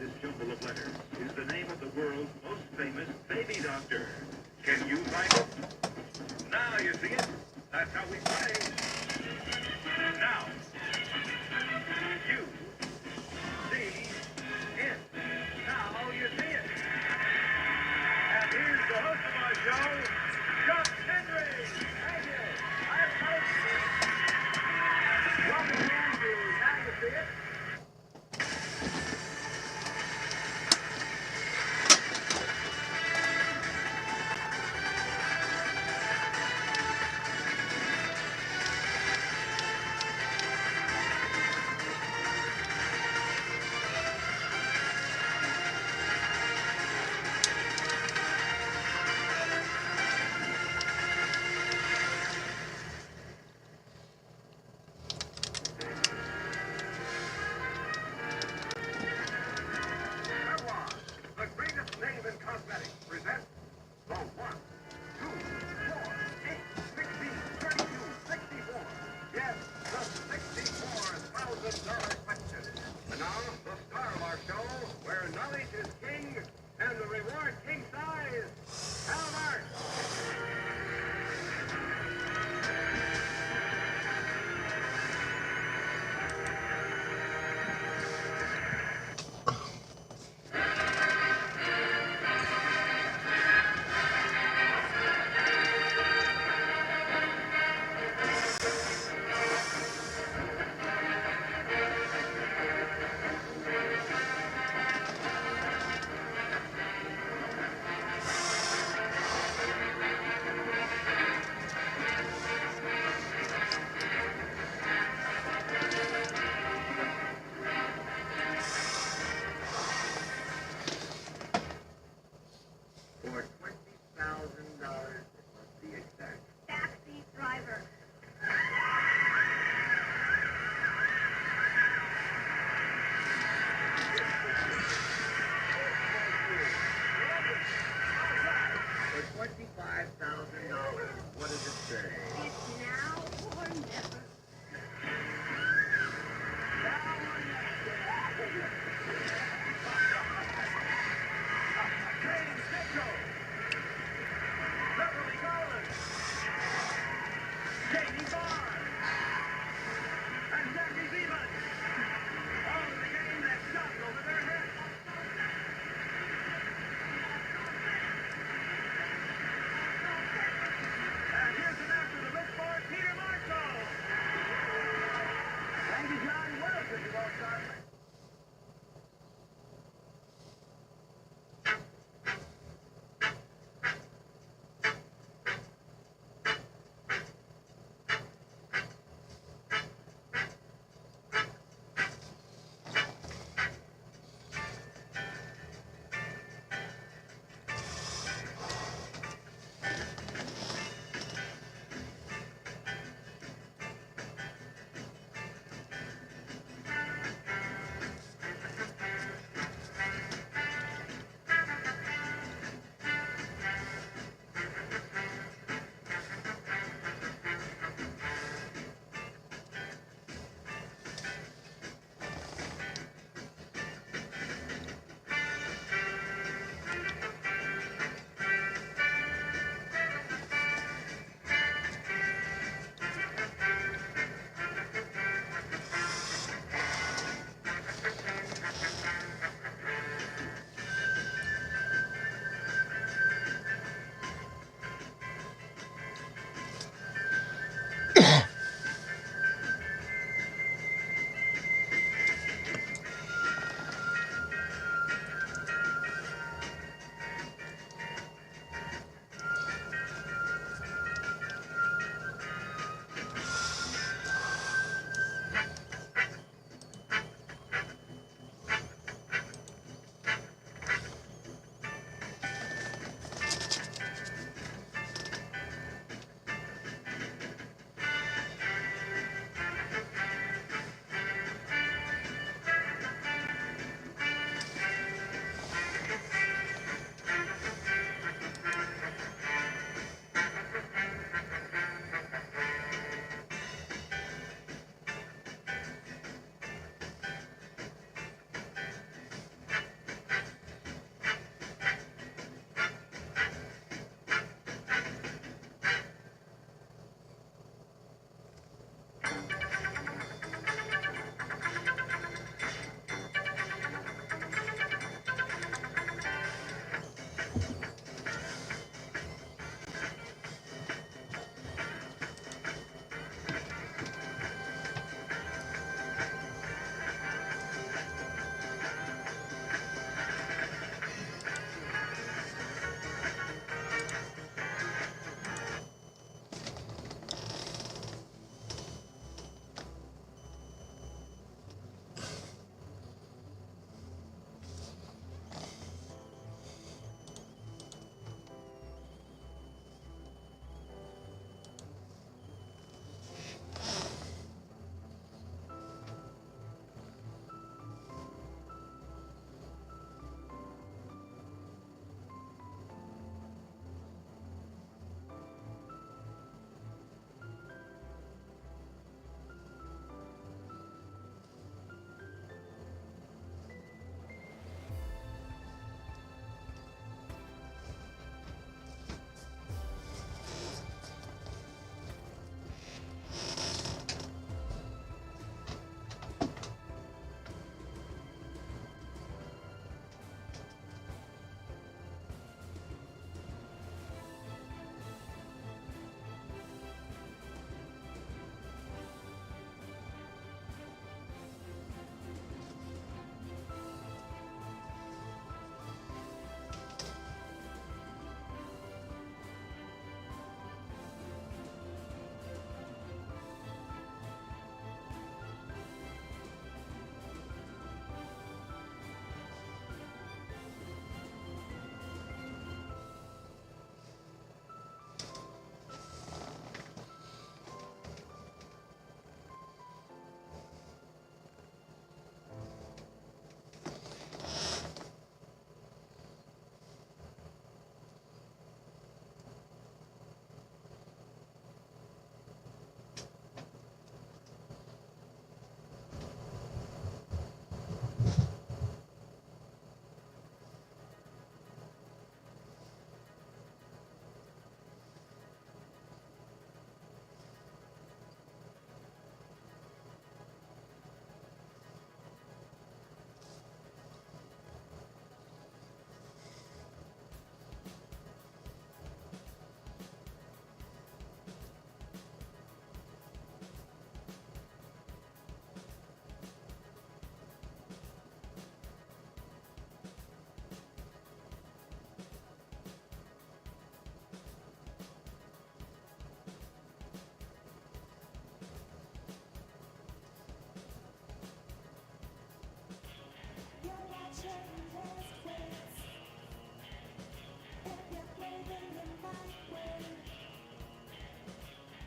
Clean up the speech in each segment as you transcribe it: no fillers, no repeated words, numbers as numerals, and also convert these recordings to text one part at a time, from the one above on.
this jumble of letters is the name of the world's most famous baby doctor. Can you find it? Now you see it. That's how we play. Now, you see it. Now you see it. And here's the host of our show, Chuck Henry. Thank you. I'm host. Welcome again to Now You See It.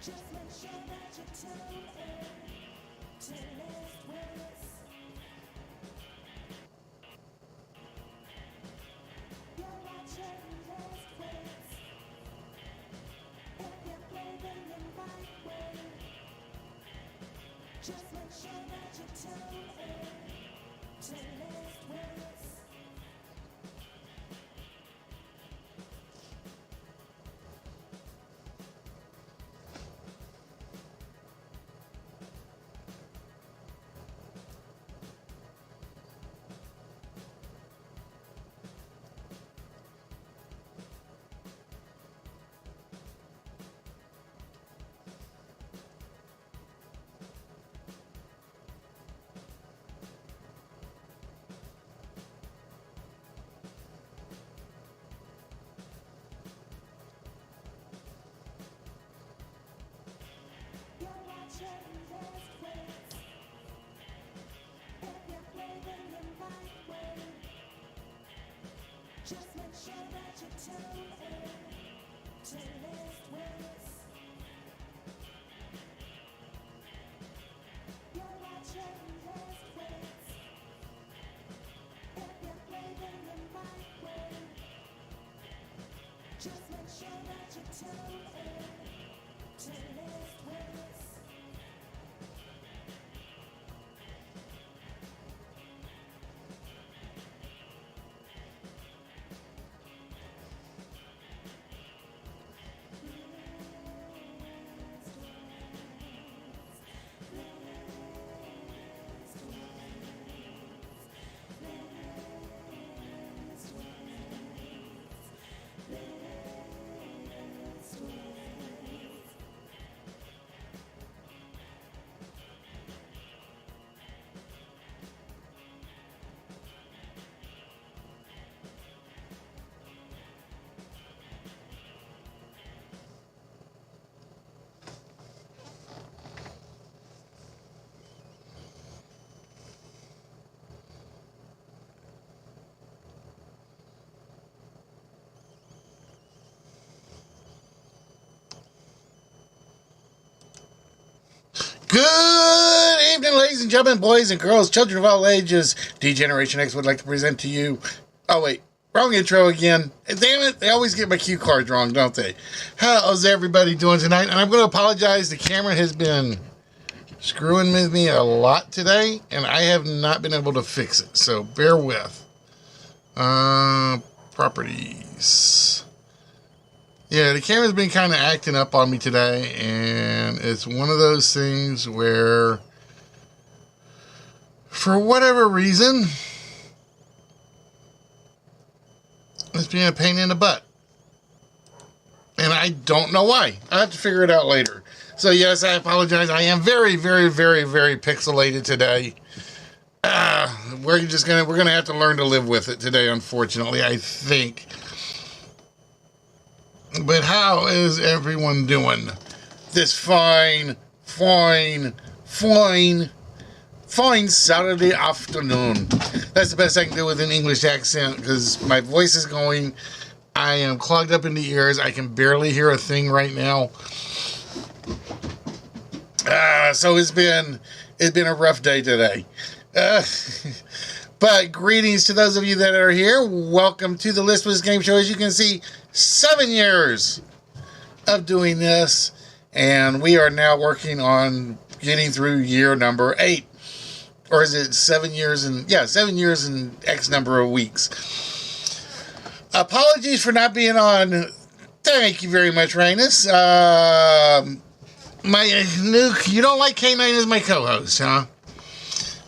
Just make sure that you tune in to Wits. You're watching Wits. If you're playing in right way, just make sure that you tune in to Wits. You're watching Wits. If you're playing in right way, just make sure that you tune in to Wits. You're watching Wits. If you're playing in right way, just make sure that you tune in to Wits. Good evening, ladies and gentlemen, boys and girls, children of all ages. D-Generation X would like to present to you... Oh, wait. Wrong intro again. Damn it. They always get my cue cards wrong, don't they? How's everybody doing tonight? And I'm going to apologize. The camera has been screwing with me a lot today, and I have not been able to fix it. So bear with. Properties. Yeah, the camera's been kind of acting up on me today, and it's one of those things where, for whatever reason, it's being a pain in the butt. And I don't know why. I have to figure it out later. So yes, I apologize. I am very, very, very, very pixelated today. We're gonna have to learn to live with it today, unfortunately, I think. But how is everyone doing this fine Saturday afternoon? That's the best I can do with an English accent because my voice is going. I am clogged up in the ears. I can barely hear a thing right now. So it's been a rough day today. But greetings to those of you that are here. Welcome to the Listless Game Show. As you can see, 7 years of doing this, and we are now working on getting through year number 8. Or is it 7 years and 7 years and X number of weeks. Apologies for not being on. Thank you very much, Rainus. You don't like K9 as my co-host, huh?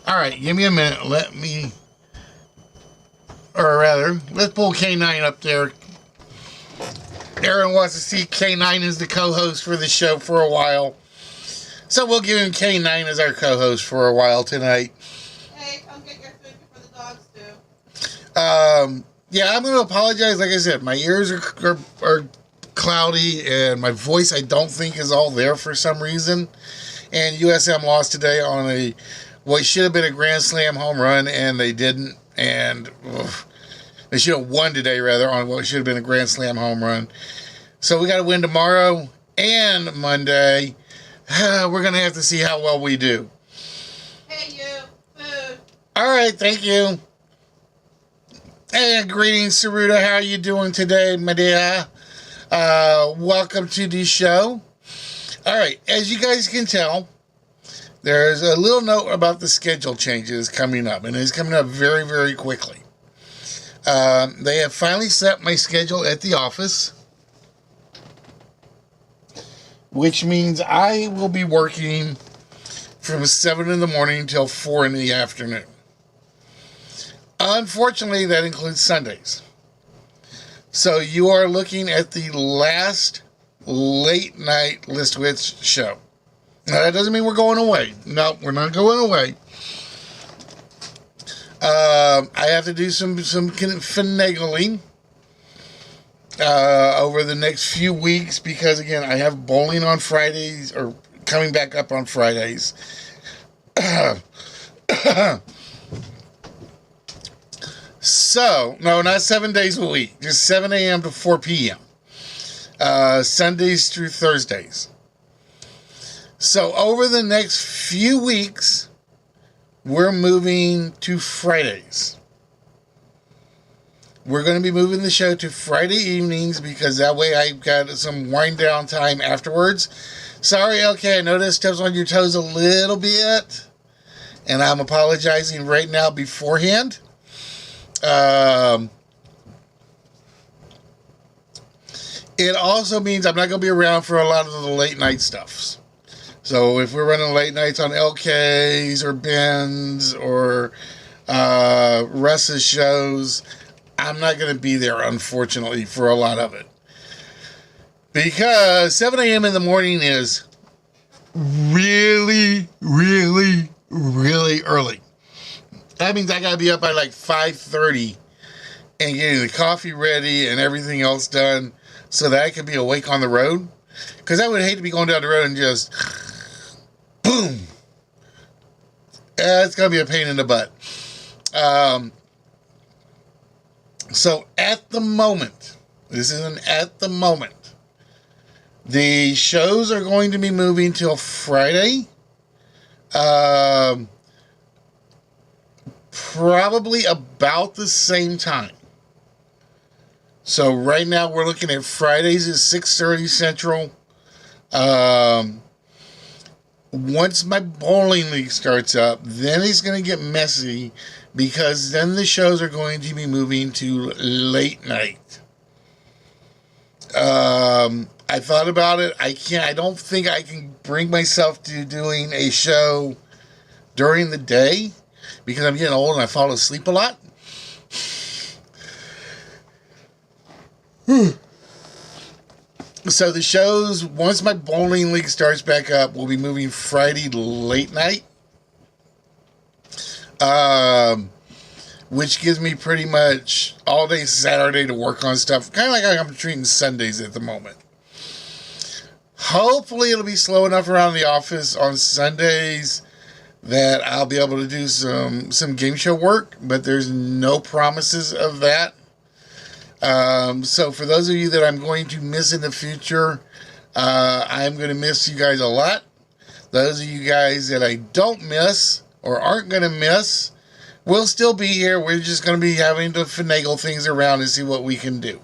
Alright, give me a minute. Let's pull K9 up there. Aaron wants to see K9 as the co-host for the show for a while. So we'll give him K9 as our co-host for a while tonight. Hey, come get your food before the dogs do. Yeah, I'm going to apologize. Like I said, my ears are cloudy, and my voice I don't think is all there for some reason. And USM lost today on what should have been a Grand Slam home run, and they didn't. And they should have won today, rather, on what should have been a Grand Slam home run. So we got to win tomorrow. and Monday. We're going to have to see how well we do. Hey, you. Food. All right, thank you. And greetings, Saruta. How are you doing today, my dear? Welcome to the show. All right, as you guys can tell, there's a little note about the schedule changes coming up, and it's coming up very, very quickly. They have finally set my schedule at the office, which means I will be working from 7 in the morning till 4 in the afternoon. Unfortunately, that includes Sundays. So you are looking at the last late night List Wits show. Now, that doesn't mean we're going away. No, we're not going away. I have to do some finagling over the next few weeks because, again, I have bowling on Fridays, or coming back up on Fridays. So, no, not 7 days a week. Just 7 a.m. to 4 p.m. Sundays through Thursdays. So, over the next few weeks, we're moving to Fridays. We're going to be moving the show to Friday evenings because that way I've got some wind down time afterwards. Sorry, okay, I know this steps on your toes a little bit, and I'm apologizing right now beforehand. It also means I'm not going to be around for a lot of the late night stuffs. So if we're running late nights on LKs or Ben's or Russ's shows, I'm not going to be there, unfortunately, for a lot of it. Because 7 a.m. in the morning is really, really, really early. That means I got to be up by like 5:30 and getting the coffee ready and everything else done so that I can be awake on the road. Because I would hate to be going down the road and just, boom. It's going to be a pain in the butt. So at the moment, this isn't at the moment, the shows are going to be moving till Friday. Probably about the same time. So right now we're looking at Fridays at 6:30 Central. Once my bowling league starts up, then it's going to get messy because then the shows are going to be moving to late night. I thought about it. I don't think I can bring myself to doing a show during the day because I'm getting old and I fall asleep a lot. So the shows, once my bowling league starts back up, will be moving Friday late night. Which gives me pretty much all day Saturday to work on stuff. Kind of like I'm treating Sundays at the moment. Hopefully it'll be slow enough around the office on Sundays that I'll be able to do some game show work, but there's no promises of that. So for those of you that I'm going to miss in the future, I'm going to miss you guys a lot. Those of you guys that I don't miss or aren't going to miss will still be here. We're just going to be having to finagle things around and see what we can do.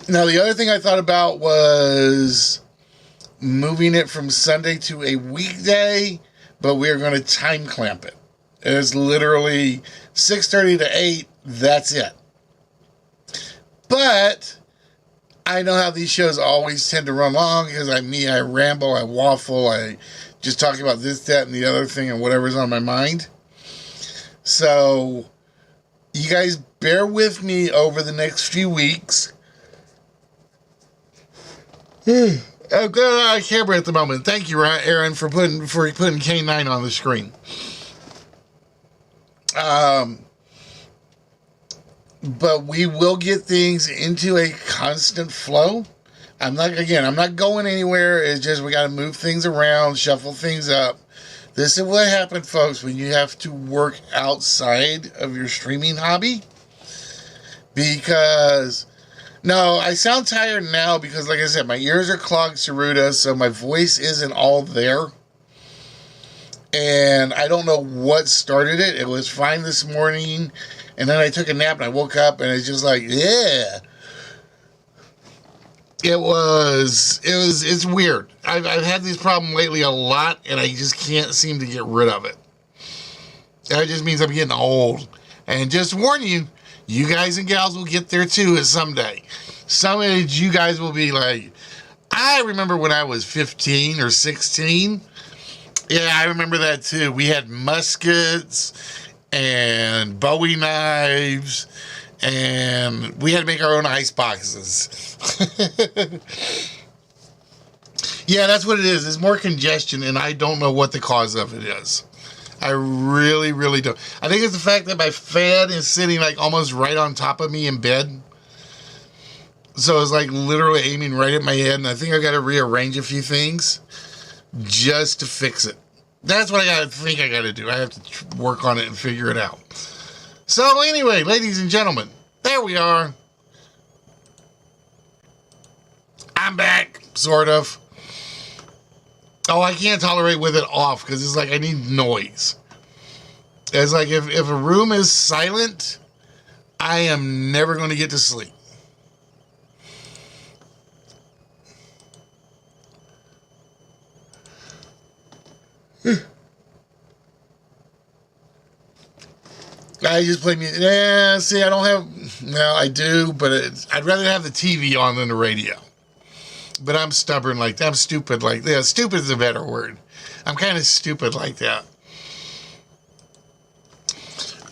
Now, the other thing I thought about was moving it from Sunday to a weekday, but we're going to time clamp it. It's literally 6:30 to 8. That's it. But I know how these shows always tend to run long because I ramble, I waffle, I just talk about this, that, and the other thing and whatever's on my mind. So you guys bear with me over the next few weeks. I'm going out of camera at the moment. Thank you, Aaron, for putting K9 on the screen. But we will get things into a constant flow. I'm not going anywhere. It's just we got to move things around, shuffle things up. This is what happened, folks, when you have to work outside of your streaming hobby. Because No, I sound tired now because, like I said, my ears are clogged, Saruta, so my voice isn't all there. And I don't know what started it. It was fine this morning, and then I took a nap and I woke up and it's just like, yeah. It's weird. I've had this problem lately a lot, and I just can't seem to get rid of it. That just means I'm getting old. And just warn you, you guys and gals will get there too someday. Some age, you guys will be like, I remember when I was 15 or 16. Yeah, I remember that too. We had muskets and Bowie knives, and we had to make our own ice boxes. Yeah, that's what it is. It's more congestion, and I don't know what the cause of it is. I really, really don't. I think it's the fact that my fan is sitting like almost right on top of me in bed. So it's like literally aiming right at my head, and I think I got to rearrange a few things just to fix it. That's what I got to do. I have to work on it and figure it out. So anyway, ladies and gentlemen, there we are. I'm back, sort of. Oh, I can't tolerate with it off because it's like I need noise. It's like if a room is silent, I am never going to get to sleep. I just play music. Yeah, see, I don't have... Well, I do, but I'd rather have the TV on than the radio. But I'm stubborn like that. I'm stupid like that. Yeah, stupid is a better word. I'm kind of stupid like that.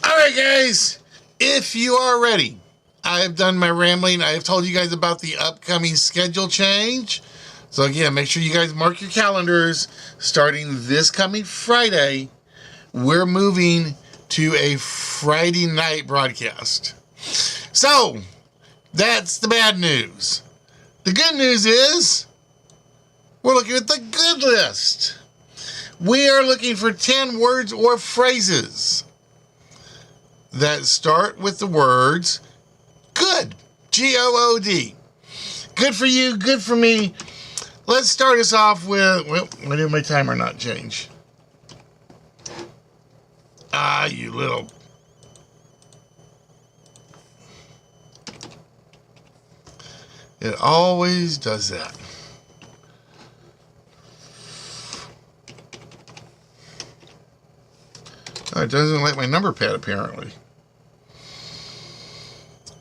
All right, guys. If you are ready, I have done my rambling. I have told you guys about the upcoming schedule change. So, again, make sure you guys mark your calendars. Starting this coming Friday, we're moving to a Friday night broadcast. So, that's the bad news. The good news is we're looking at the good list. We are looking for 10 words or phrases that start with the words good. G-O-O-D. Good for you, good for me. Let's start us off with, well, why did my timer not change? Ah, you little... It always does that. Oh, it doesn't like my number pad, apparently.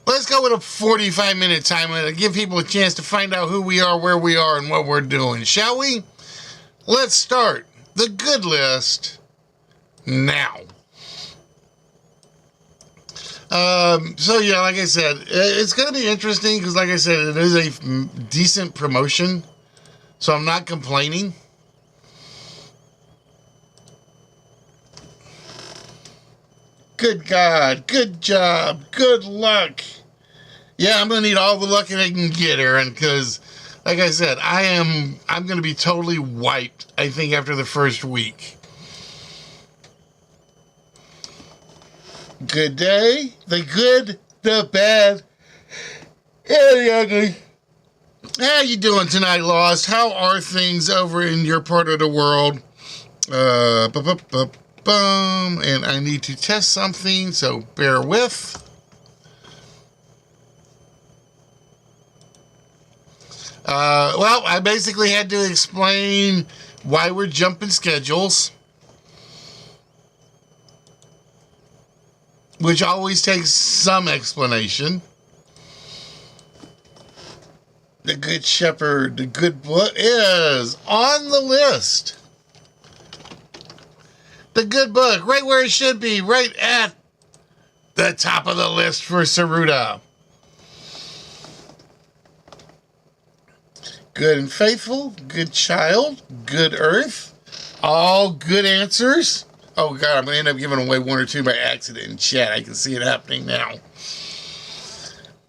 Let's go with a 45-minute time limit to give people a chance to find out who we are, where we are, and what we're doing, shall we? Let's start the good list now. So yeah, like I said, it's going to be interesting because, like I said, it is a decent promotion, so I'm not complaining. Good God, good job, good luck. Yeah, I'm going to need all the luck that I can get, Aaron, because, like I said, I'm going to be totally wiped, I think, after the first week. Good day, the good, the bad, and the ugly. How you doing tonight, Lost? How are things over in your part of the world? And I need to test something, so bear with. Well, I basically had to explain why we're jumping schedules, which always takes some explanation. The Good Shepherd, the Good Book, is on the list. The Good Book, right where it should be, right at the top of the list for Saruta. Good and Faithful, Good Child, Good Earth, all good answers. Oh, God, I'm going to end up giving away one or two by accident in chat. I can see it happening now.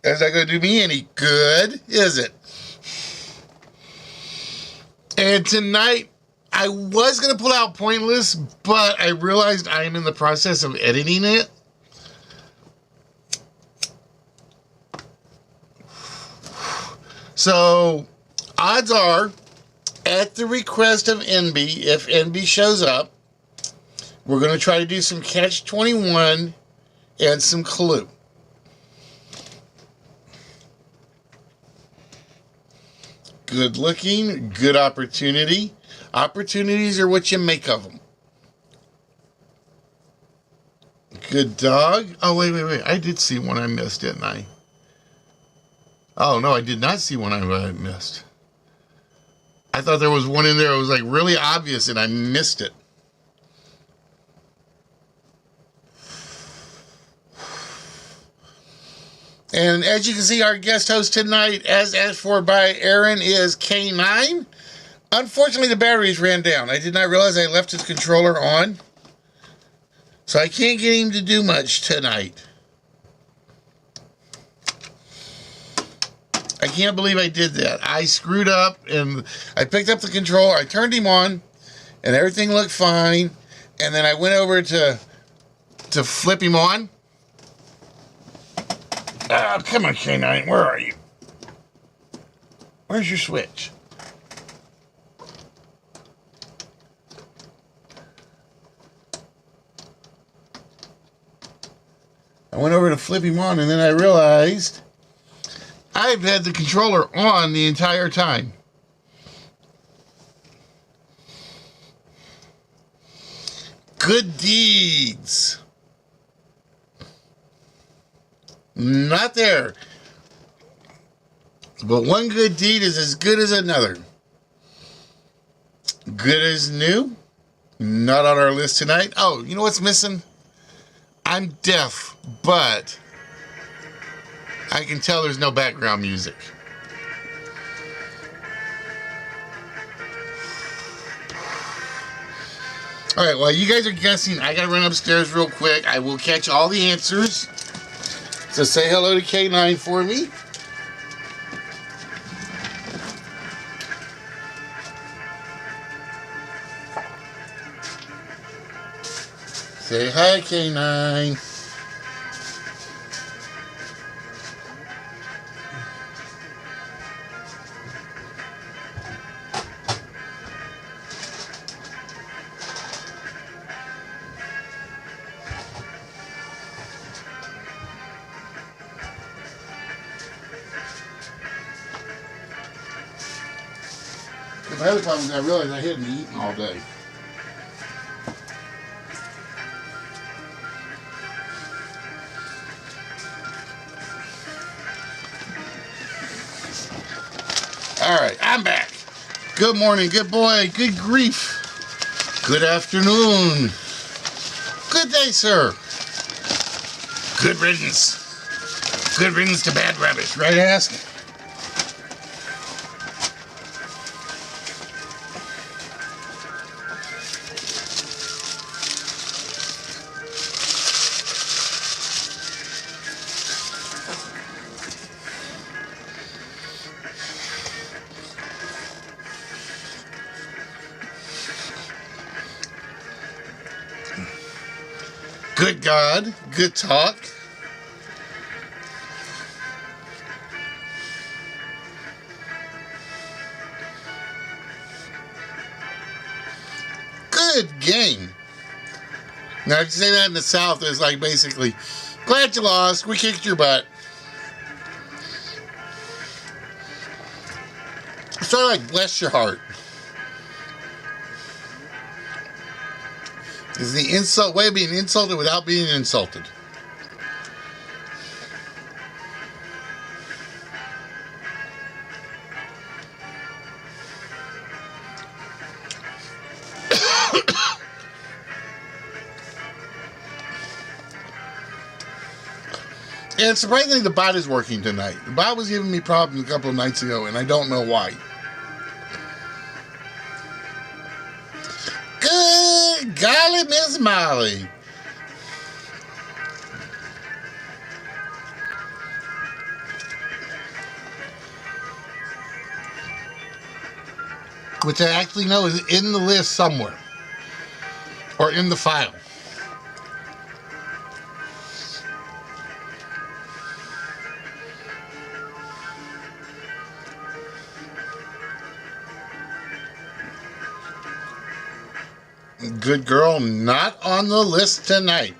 That's not going to do me any good, is it? And tonight, I was going to pull out Pointless, but I realized I am in the process of editing it. So, odds are, at the request of NB, if NB shows up, we're going to try to do some Catch 21 and some Clue. Good looking, good opportunity. Opportunities are what you make of them. Good dog. Oh, wait. I did see one I missed, didn't I? Oh, no, I did not see one I missed. I thought there was one in there that was like really obvious and I missed it. And as you can see, our guest host tonight, as asked for by Aaron, is K9. Unfortunately, the batteries ran down. I did not realize I left his controller on. So I can't get him to do much tonight. I can't believe I did that. I screwed up and I picked up the controller. I turned him on and everything looked fine. And then I went over to flip him on. Oh, come on, K9. Where are you? Where's your switch? I went over to flip him on and then I realized I've had the controller on the entire time. Good deeds. Not there. But one good deed is as good as another. Good as new. Not on our list tonight. Oh, you know what's missing? I'm deaf, but I can tell there's no background music. All right, while you guys are guessing, I gotta run upstairs real quick. I will catch all the answers. So say hello to K9 for me. Say hi, K9. My other problem is I realized I hadn't eaten all day. All right, I'm back. Good morning, good boy, good grief. Good afternoon. Good day, sir. Good riddance. Good riddance to bad rabbits, right, Ask? Good God, good talk. Good game. Now, if you say that in the South, it's like basically, glad you lost, we kicked your butt. It's sort of like, bless your heart. Is the insult way of being insulted without being insulted. And surprisingly, the bot is working tonight. The bot was giving me problems a couple of nights ago, and I don't know why. Good golly, Miss Molly. Which I actually know is in the list somewhere. Or in the file. Good girl, not on the list tonight.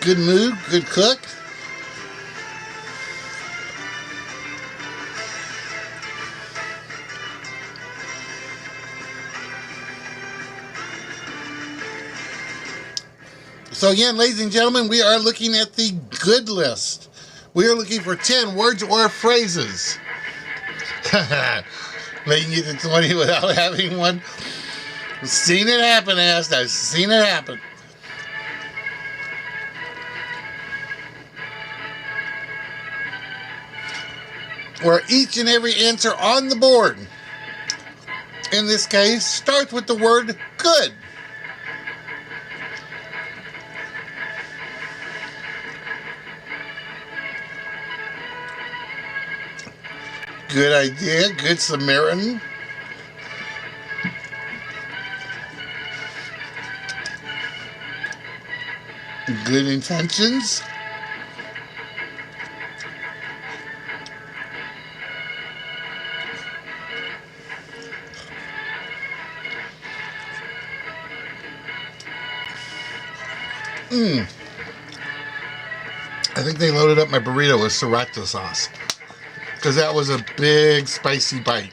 Good mood, good cook. So again, ladies and gentlemen, we are looking at the good list. We are looking for 10 words or phrases. Making it to 20 without having one. I've seen it happen, Ask. I've seen it happen. Where each and every answer on the board, in this case, starts with the word good. Good idea, good Samaritan. Good intentions. I think they loaded up my burrito with sriracha sauce, because that was a big spicy bite.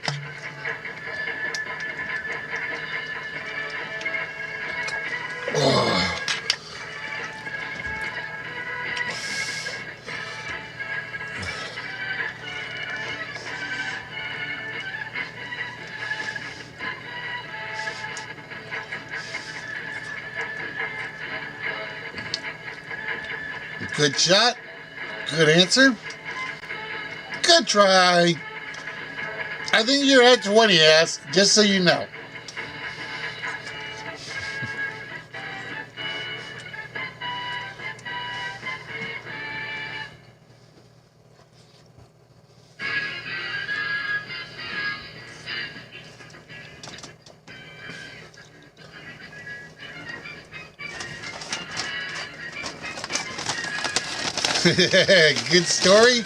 Oh. Good shot. Good answer. Good try. I think you're at 20, Ass, just so you know. Good story.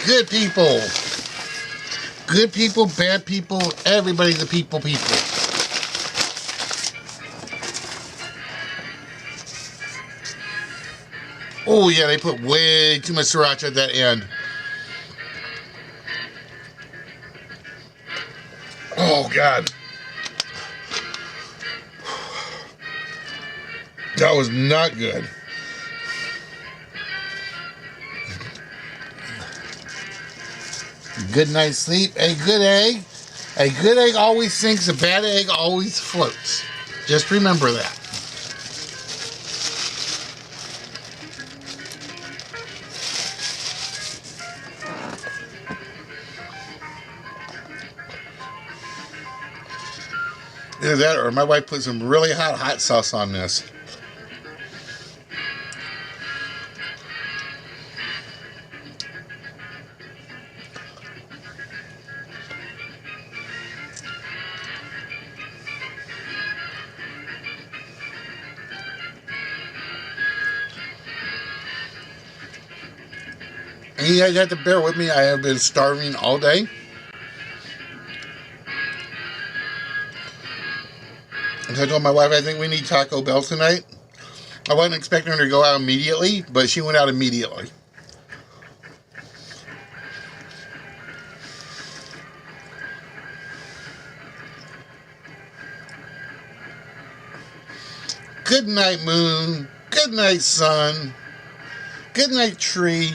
Good people. Good people, bad people, everybody's a people. Oh yeah, they put way too much sriracha at that end. Oh God. That was not good. Good night's sleep. A good egg. A good egg always sinks. A bad egg always floats. Just remember that. Either that or my wife put some really hot sauce on this. And you guys have to bear with me. I have been starving all day. And so I told my wife, I think we need Taco Bell tonight. I wasn't expecting her to go out immediately, but she went out immediately. Good night, moon. Good night, sun. Good night, tree.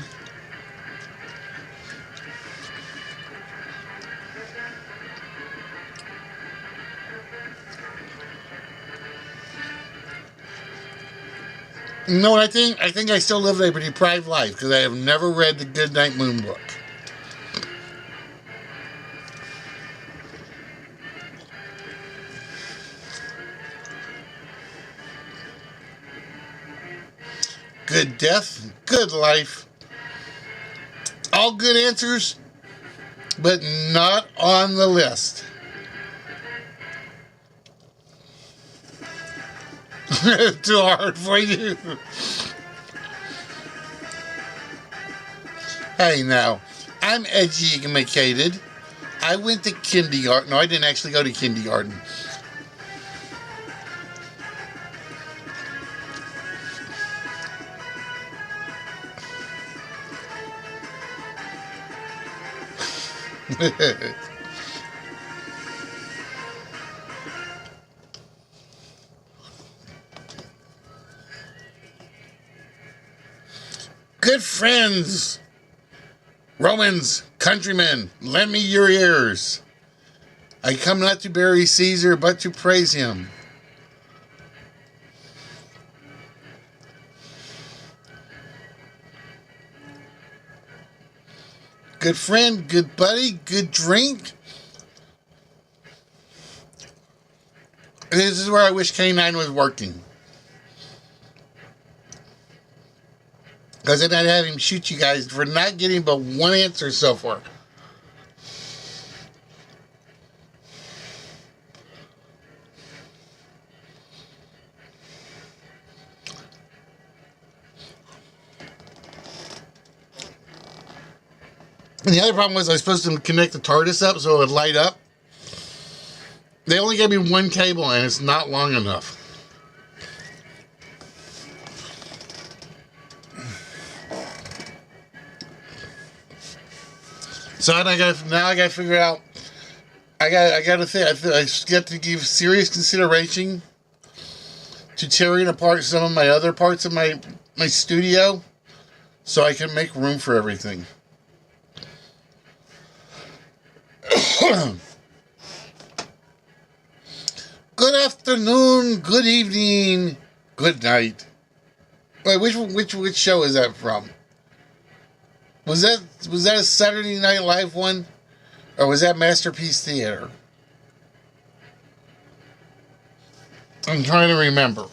You know what I think? I think I still live a deprived life because I have never read the Good Night Moon book. Good death, good life. All good answers, but not on the list. Too hard for you. Hey, now, I'm educated. I went to kindergarten. No, I didn't actually go to kindergarten. Good friends, Romans, countrymen, lend me your ears. I come not to bury Caesar, but to praise him. Good friend, good buddy, good drink. This is where I wish K9 was working. Because then I'd have him shoot you guys for not getting but one answer so far. And the other problem was I was supposed to connect the TARDIS up so it would light up. They only gave me one cable and it's not long enough. So now I gotta figure out. I gotta think. I got to give serious consideration to tearing apart some of my other parts of my studio, so I can make room for everything. Good afternoon, good evening, good night. Wait, which show is that from? Was that a Saturday Night Live one? Or was that Masterpiece Theater? I'm trying to remember.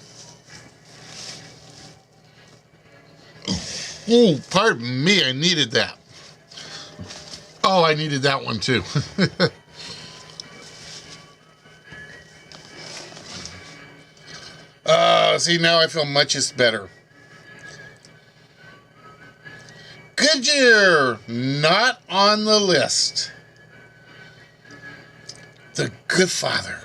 Oh, pardon me, I needed that. Oh, I needed that one too. See, now I feel much better. Goodyear, not on the list. The Good Father.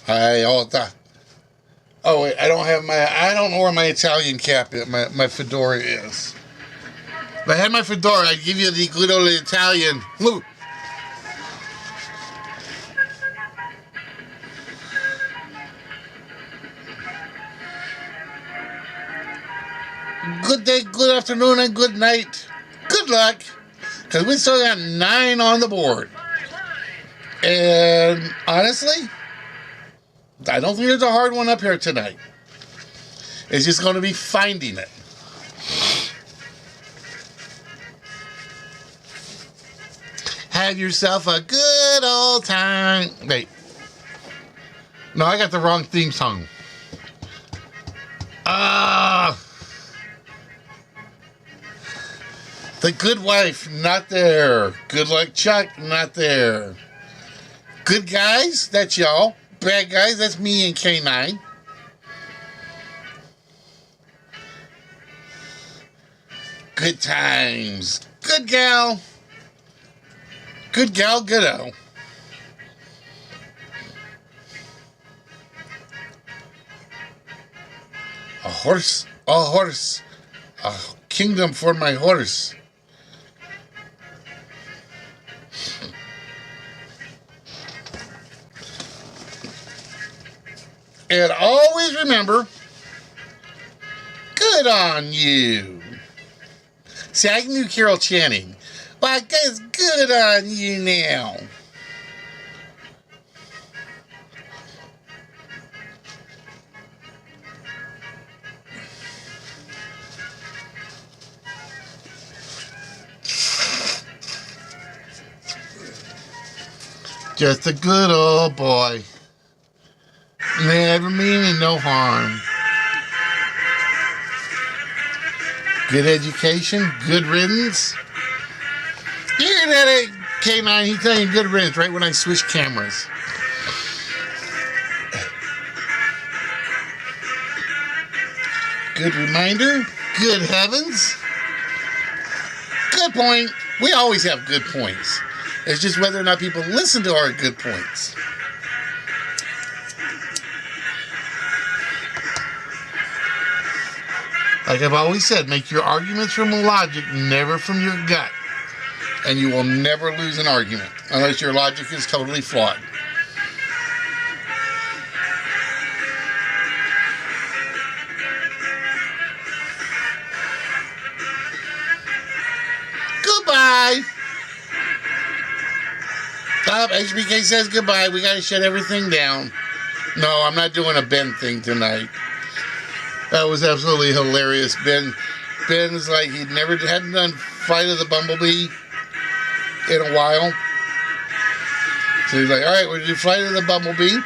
Oh wait, I don't know where my Italian cap is, my fedora is. If I had my fedora, I'd give you the good old Italian. Woo. Good day, good afternoon, and good night. Good luck, because we still got 9 on the board. And honestly, I don't think there's a hard one up here tonight. It's just going to be finding it. Have yourself a good old time. Wait. No, I got the wrong theme song. The Good Wife, not there. Good Luck Chuck, not there. Good guys, that's y'all. Bad guys, that's me and K9. Good times. Good gal. Good gal, good-o. A horse, a kingdom for my horse. And always remember, good on you. See, I can do Carol Channing. Well, guys, good on you now. Just a good old boy. Never meaning no harm. Good education, good riddance. You're gonna K9, he's telling you good riddance right when I switch cameras. Good reminder. Good heavens. Good point. We always have good points. It's just whether or not people listen to our good points. Like I've always said, make your arguments from logic, never from your gut. And you will never lose an argument unless your logic is totally flawed. Goodbye. Stop. HBK says goodbye. We got to shut everything down. No, I'm not doing a Ben thing tonight. That was absolutely hilarious. Ben's like he hadn't done Flight of the Bumblebee in a while. So he's like, all right, we're going to do Flight of the Bumblebee.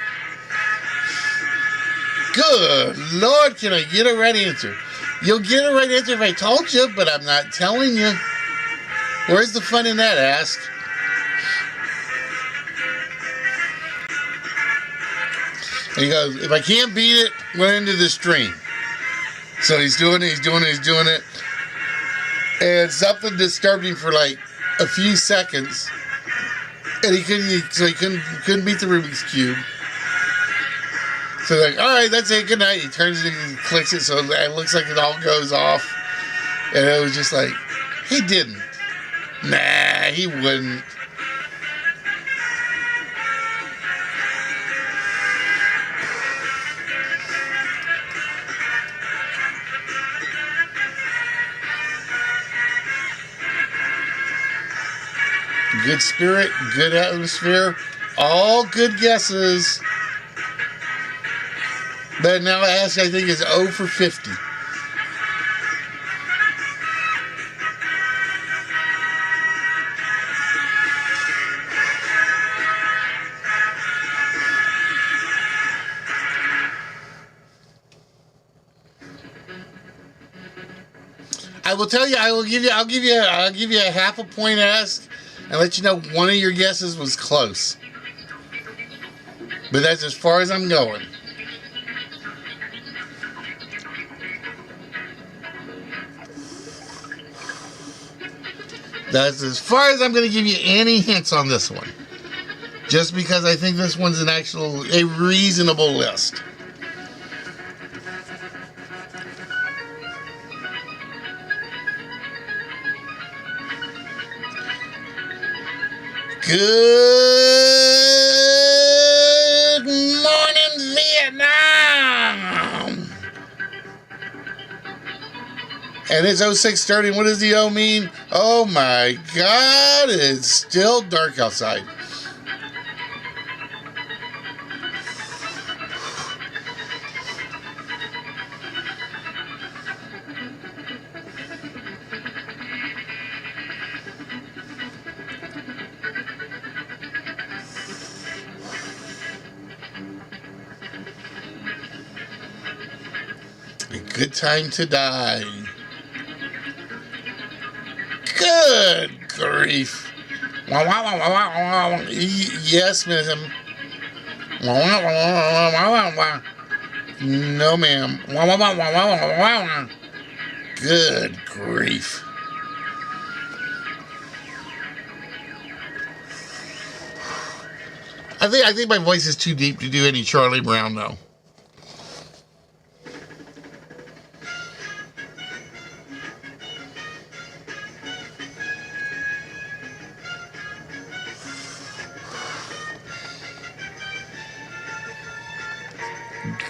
Good Lord, can I get a right answer? You'll get a right answer if I told you, but I'm not telling you. Where's the fun in that, ask? And he goes, if I can't beat it, we're into the stream. So he's doing it. And something disturbed him for like a few seconds. And he couldn't beat the Rubik's Cube. So like, all right, that's it, good night. He turns it and clicks it, so it looks like it all goes off. And it was just like, he didn't. Nah, he wouldn't. Good spirit, good atmosphere, all good guesses. But now Ash, I think, is 0 for 50. I will tell you, I'll give you a half a point, Ask, and let you know one of your guesses was close. But that's as far as I'm going. That's as far as I'm going to give you any hints on this one. Just because I think this one's a reasonable list. Good morning, Vietnam! And it's 06:30. What does the O mean? Oh my God, it's still dark outside. A good time to die. Good grief. Yes, ma'am. No, ma'am. Good grief. I think my voice is too deep to do any Charlie Brown, though.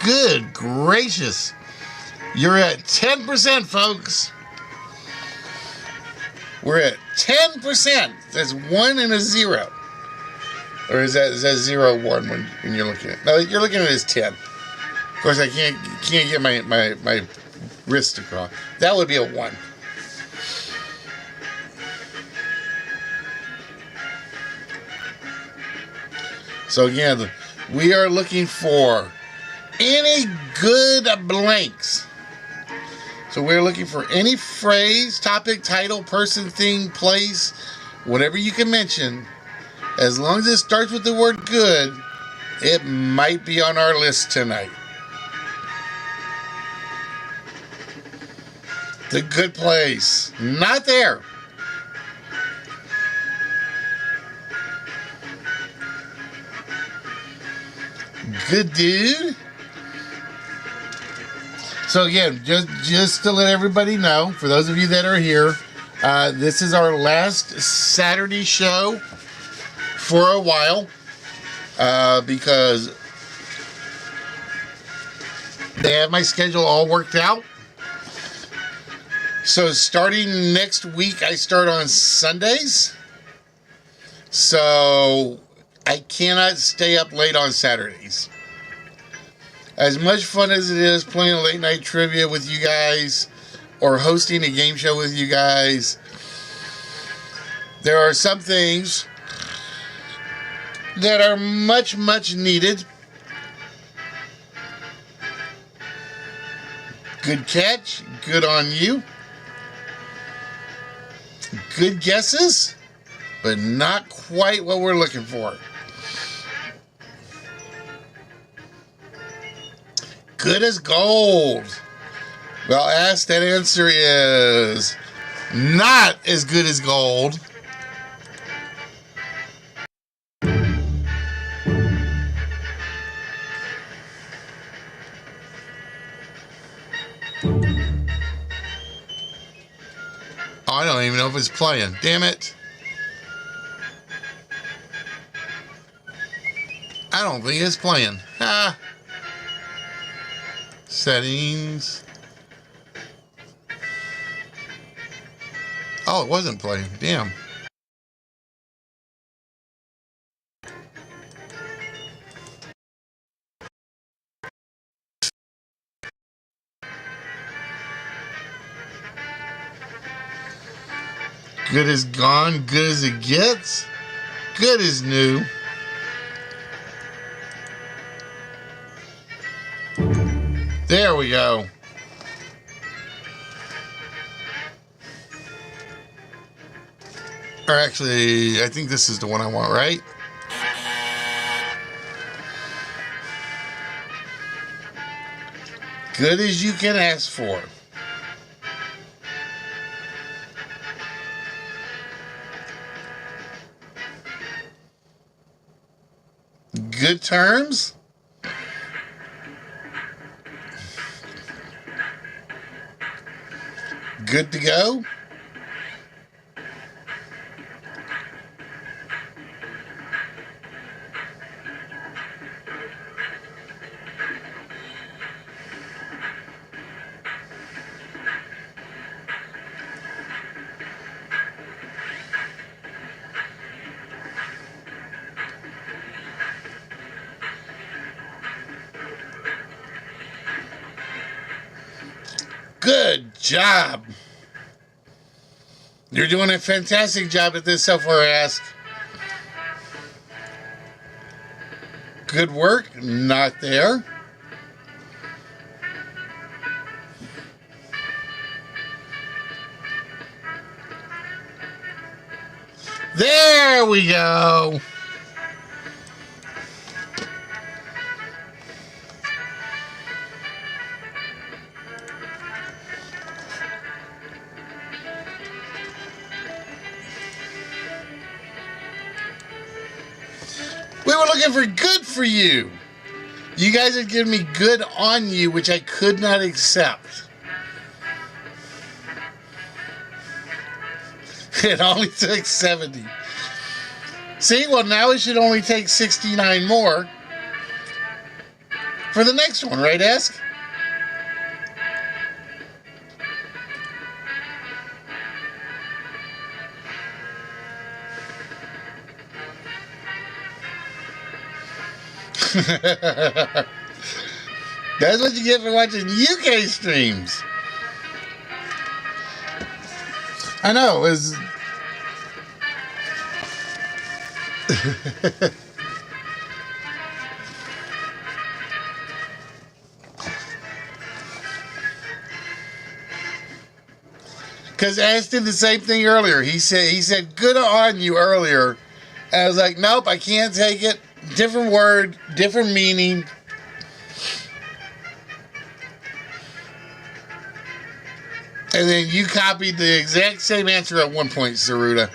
Good gracious. You're at 10%, folks. We're at 10%. That's 1 and a 0. Or is that 0, 1 when you're looking at it? No, you're looking at it as 10. Of course, I can't get my wrist across. That would be a 1. So again, we are looking for any good blanks. So we're looking for any phrase, topic, title, person, thing, place, whatever you can mention As long as it starts with the word good, it might be on our list tonight. The Good Place. Not there. Good Dude. So again, just to let everybody know, for those of you that are here, this is our last Saturday show for a while, because they have my schedule all worked out. So starting next week, I start on Sundays. So I cannot stay up late on Saturdays. As much fun as it is playing late night trivia with you guys or hosting a game show with you guys, there are some things that are much, much needed. Good catch. Good on you. Good guesses, but not quite what we're looking for. Good as gold. Well, asked, that answer is not as good as gold. Oh, I don't even know if it's playing. Damn it. I don't think it's playing. Ah. Settings. Oh, it wasn't playing. Damn. Good as gone, good as it gets. Good as new. There we go. Or actually, I think this is the one I want, right? Good as you can ask for. Good terms. Good to go. Good job. You're doing a fantastic job at this so far, Ask. Good work. Not there. There we go. We were looking for good for you. You guys had given me good on you, which I could not accept. It only took 70. See, well, now it should only take 69 more for the next one, right, Ask? That's what you get for watching UK streams. I know, it's... Because Ash did the same thing earlier. He said good on you earlier, And I was like, nope, I can't take it. Different word, different meaning. And then you copied the exact same answer at one point, Saruta.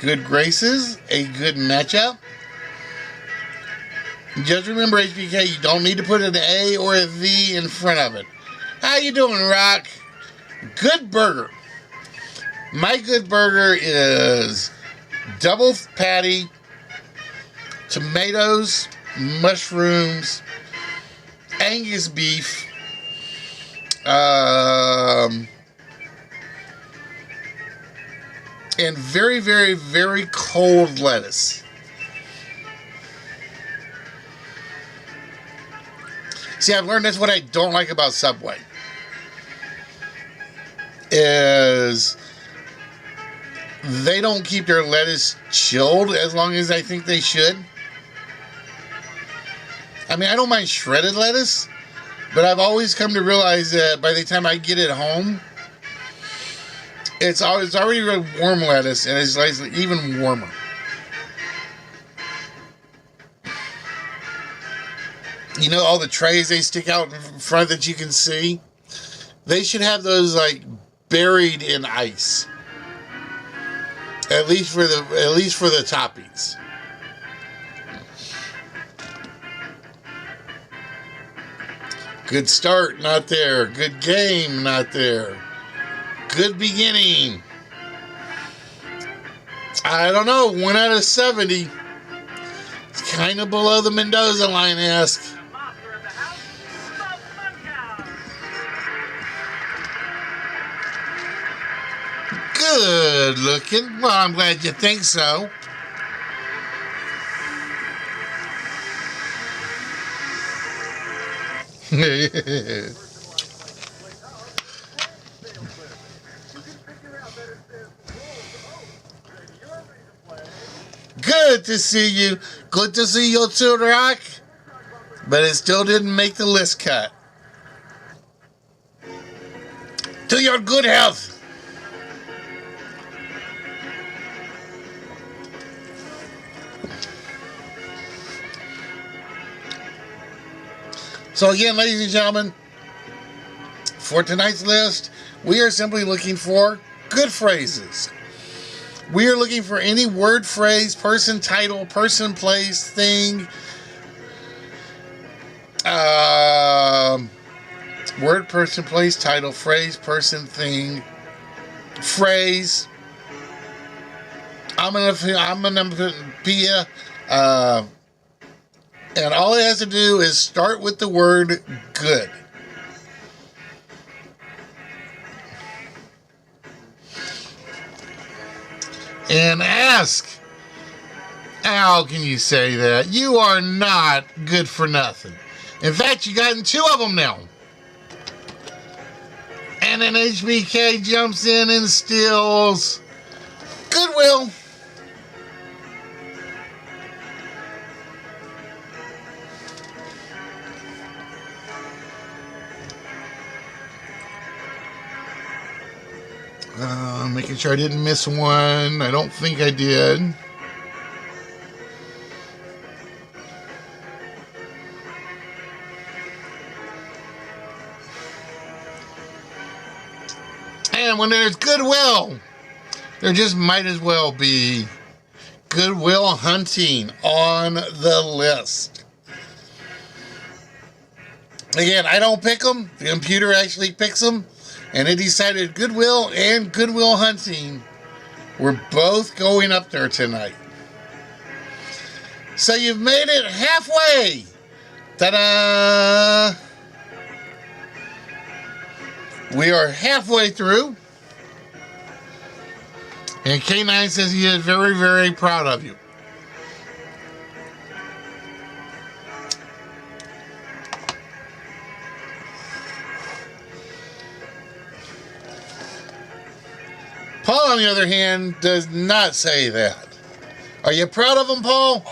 Good graces, a good matchup. Just remember, HBK, you don't need to put an A or a V in front of it. How you doing, Rock? Good burger. My good burger is double patty, tomatoes, mushrooms, Angus beef, and very, very, very cold lettuce. See, I've learned that's what I don't like about Subway. Is they don't keep their lettuce chilled as long as I think they should. I mean, I don't mind shredded lettuce, but I've always come to realize that by the time I get it home, it's already warm lettuce, and it's like even warmer. You know all the trays they stick out in front that you can see? They should have those like buried in ice. At least for the toppings. Good start, not there. Good game, not there. Good beginning. I don't know, 1 out of 70. It's kind of below the Mendoza line-esque. Good looking. Well, I'm glad you think so. Good to see you. Good to see you too, Rock. But it still didn't make the list cut. To your good health. So again, ladies and gentlemen, for tonight's list, we are simply looking for good phrases. We are looking for any word, phrase, person, title, person, place, thing, word, person, place, title, phrase, person, thing, phrase. I'm gonna be and all it has to do is start with the word good. And ask, how can you say that? You are not good for nothing. In fact, you gotten 2 of them now. And then HBK jumps in and steals Goodwill. Making sure I didn't miss one. I don't think I did. And when there's goodwill, there just might as well be Goodwill Hunting on the list. Again, I don't pick them. The computer actually picks them. And it decided Goodwill and Goodwill Hunting were both going up there tonight. So you've made it halfway. Ta-da! We are halfway through. And K9 says he is very, very proud of you. Paul, on the other hand, does not say that. Are you proud of him, Paul?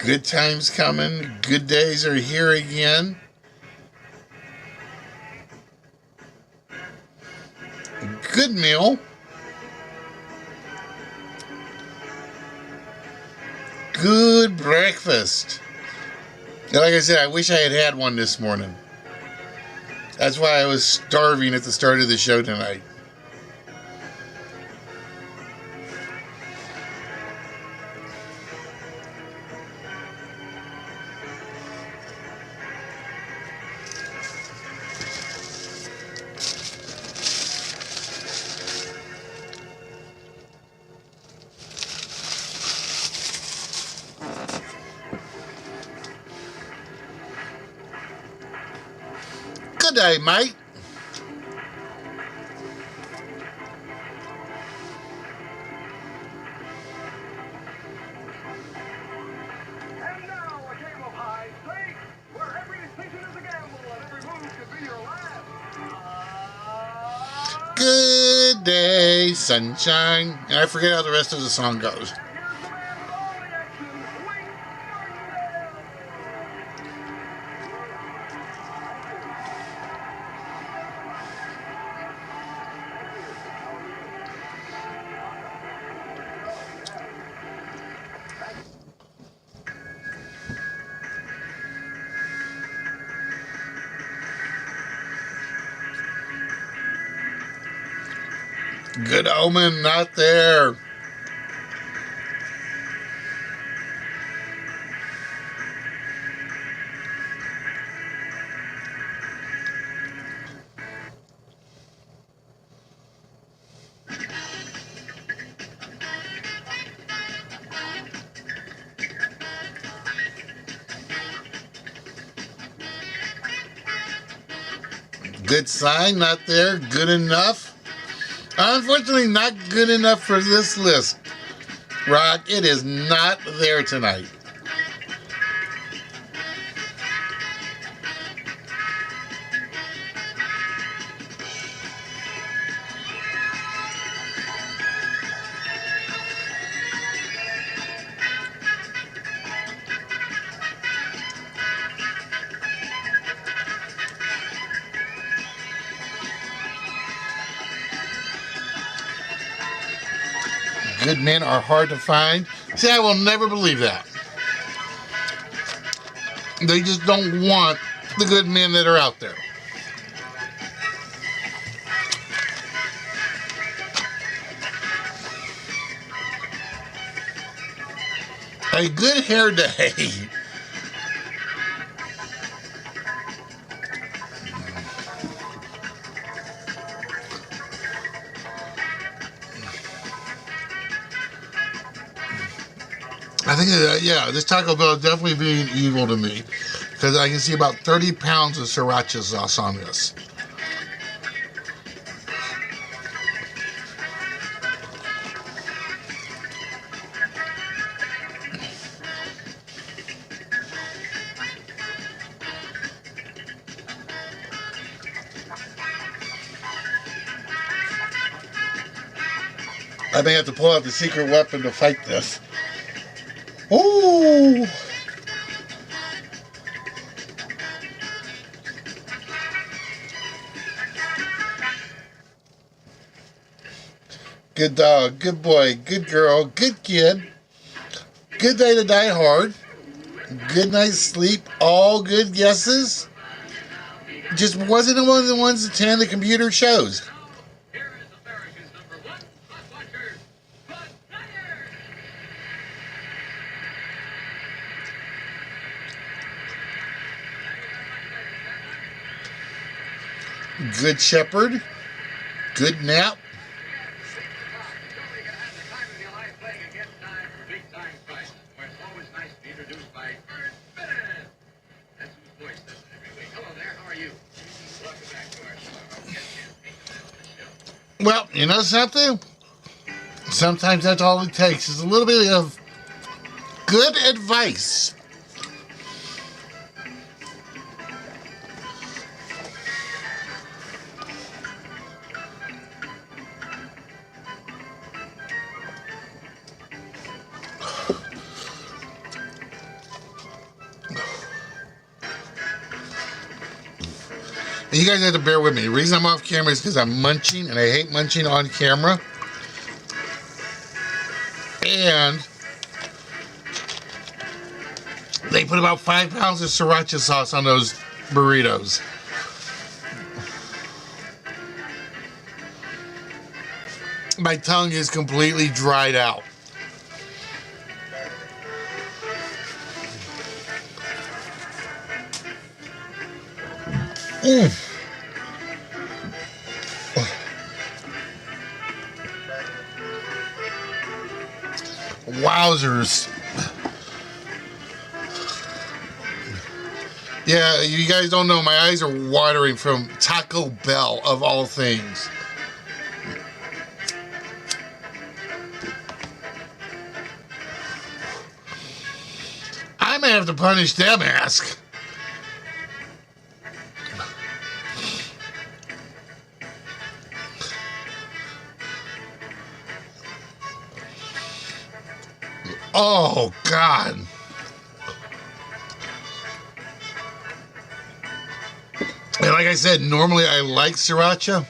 Good times coming. Good days are here again. Good meal. Good breakfast. And like I said, I wish I had had one this morning. That's why I was starving at the start of the show tonight. Good day, mate. And now a game of high stakes, where every decision is a gamble and every move could be your last. Good day, sunshine. And I forget how the rest of the song goes. Here's the man with all the action, Wits. Good omen, not there. Good sign, not there. Good enough. Unfortunately, not good enough for this list. Rock, it is not there tonight. Good men are hard to find. See, I will never believe that. They just don't want the good men that are out there. A good hair day. I think, yeah, this Taco Bell is definitely being evil to me because I can see about 30 pounds of sriracha sauce on this. I may have to pull out the secret weapon to fight this. Ooh! Good dog, good boy, good girl, good kid. Good day to die hard. Good night's sleep. All good guesses. Just wasn't one of the ones that 10 the computer shows. Here is America's number one hot watcher, Bud Snyder. Good shepherd. Good nap. Nobody can have the time of your life playing against time for big time prizes. Where it's always nice to be introduced by Ernst Bennett. That's whose voice does it every week. Hello there, how are you? Welcome back to our show. Get champagne after the show. Well, you know something? Sometimes that's all it takes is a little bit of good advice. And you guys have to bear with me. The reason I'm off camera is because I'm munching, and I hate munching on camera. And they put about 5 pounds of sriracha sauce on those burritos. My tongue is completely dried out. Wowzers. Yeah, you guys don't know, my eyes are watering from Taco Bell, of all things. I may have to punish them, ask. Oh, God. And like I said, normally I like sriracha.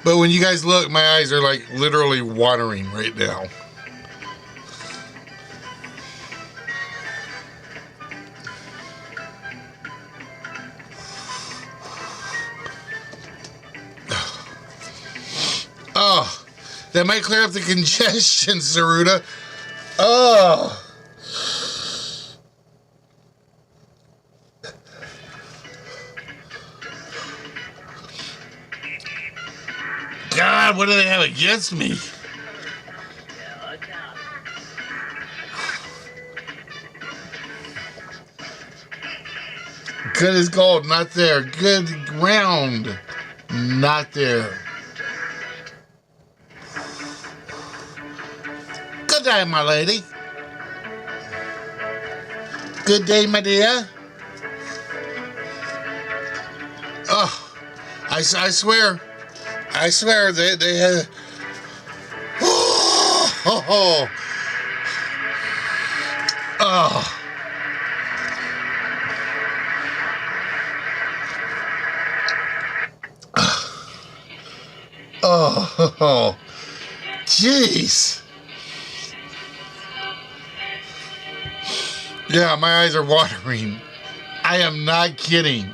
But when you guys look, my eyes are like literally watering right now. Oh, that might clear up the congestion, Saruta. Oh. God, what do they have against me? Good as gold, not there. Good ground, not there. Good day, my lady. Good day, my dear. Oh, I swear. I swear they had. Oh. Oh. Jeez. Yeah, my eyes are watering. I am not kidding.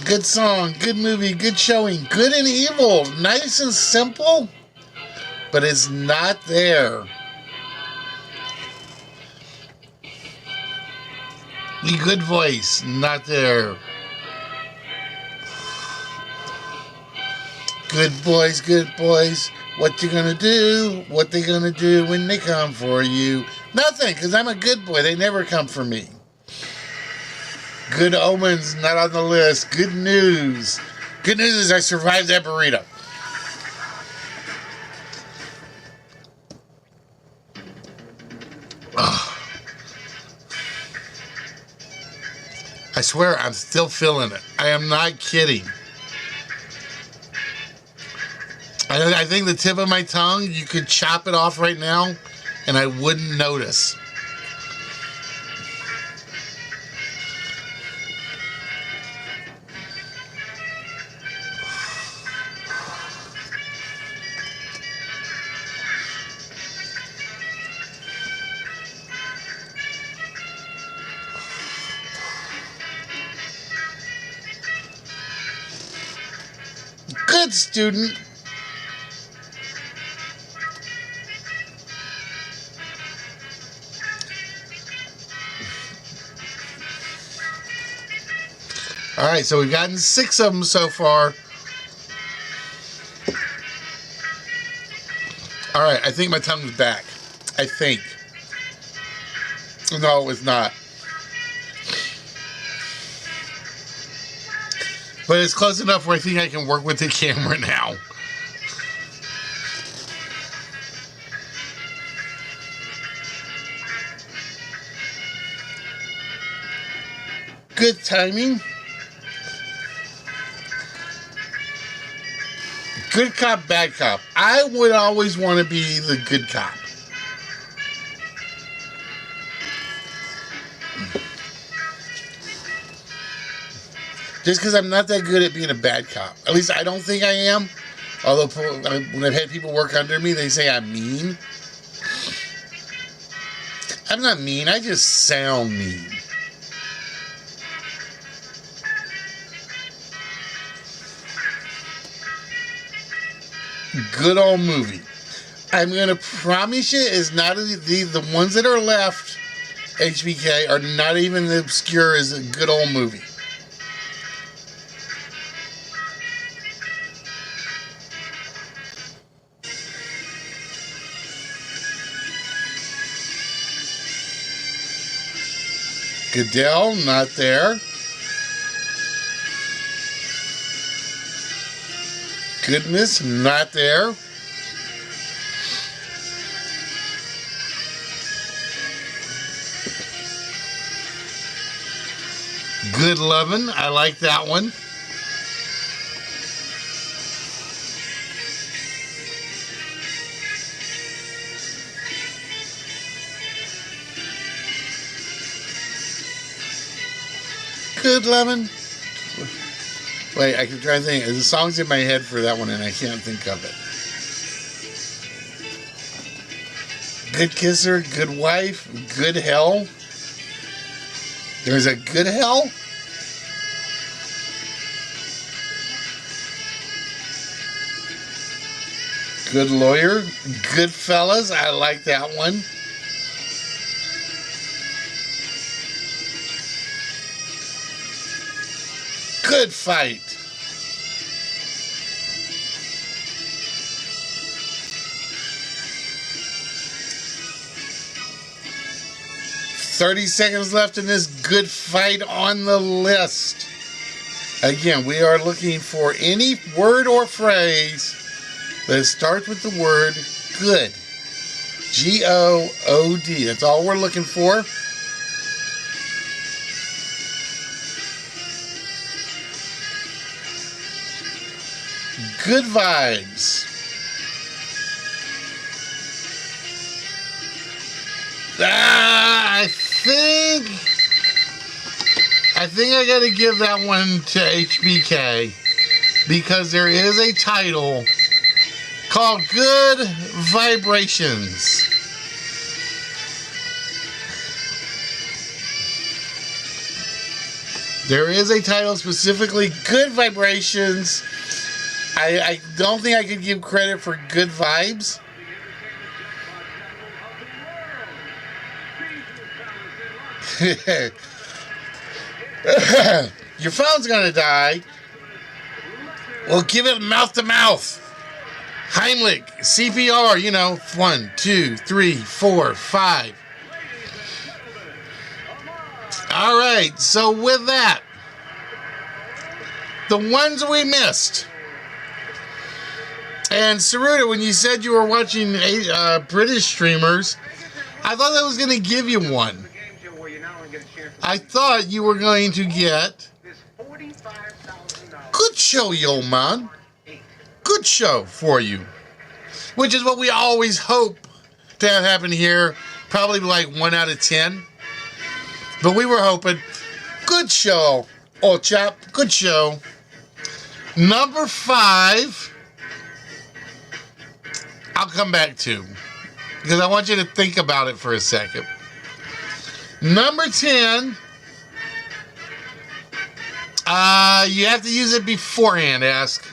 Good song, good movie, good showing, good and evil, nice and simple, but it's not there. The good voice, not there. Good boys, what you gonna do? What they gonna do when they come for you? Nothing, because I'm a good boy, they never come for me. Good omens, not on the list. Good news. Good news is I survived that burrito. Ugh. I swear I'm still feeling it. I am not kidding. I think the tip of my tongue, you could chop it off right now and I wouldn't notice. Good student. All right, so we've gotten 6 of them so far. All right, I think my tongue's back. I think. No, it was not. But it's close enough where I think I can work with the camera now. Good timing. Good cop, bad cop. I would always want to be the good cop. Just because I'm not that good at being a bad cop. At least I don't think I am. Although when I've had people work under me, they say I'm mean. I'm not mean. I just sound mean. Good old movie. I'm going to promise you is not the ones that are left, HBK, are not even as obscure as a good old movie. Goodell, not there. Goodness, not there. Good lovin', I like that one. Good lovin'. Wait, I can try to think. The song's in my head for that one, and I can't think of it. Good kisser, good wife, good hell. There's a good hell? Good lawyer, good fellas. I like that one. Good fight. $30 left in this good fight on the list. Again, we are looking for any word or phrase that starts with the word good. G-O-O-D. That's all we're looking for. Good vibes. I think I got to give that one to HBK because there is a title called Good Vibrations. There is a title specifically Good Vibrations. I don't think I could give credit for Good Vibes. Your phone's gonna die. Well, give it mouth to mouth. Heimlich, CPR, 1, 2, 3, 4, 5. All right, so with that, the ones we missed. And Saruta, when you said you were watching British streamers, I thought that was going to give you one. I thought you were going to get good show, yo man. Good show for you. Which is what we always hope to have happen here. Probably like 1 out of 10. But we were hoping. Good show. Oh, chap. Good show. Number 5. I'll come back to. Because I want you to think about it for a second. Number 10. You have to use it beforehand, ask.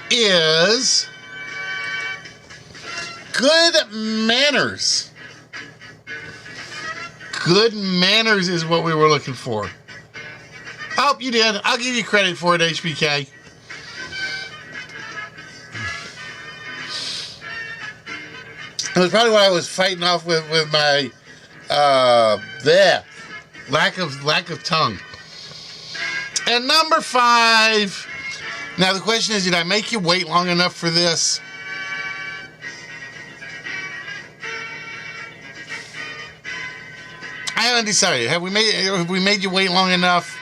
Is good manners. Good manners is what we were looking for. Oh, you did. I'll give you credit for it, HBK. It was probably what I was fighting off with my lack of tongue. And number 5. Now the question is, did I make you wait long enough for this? haven't decided. Have we made you wait long enough?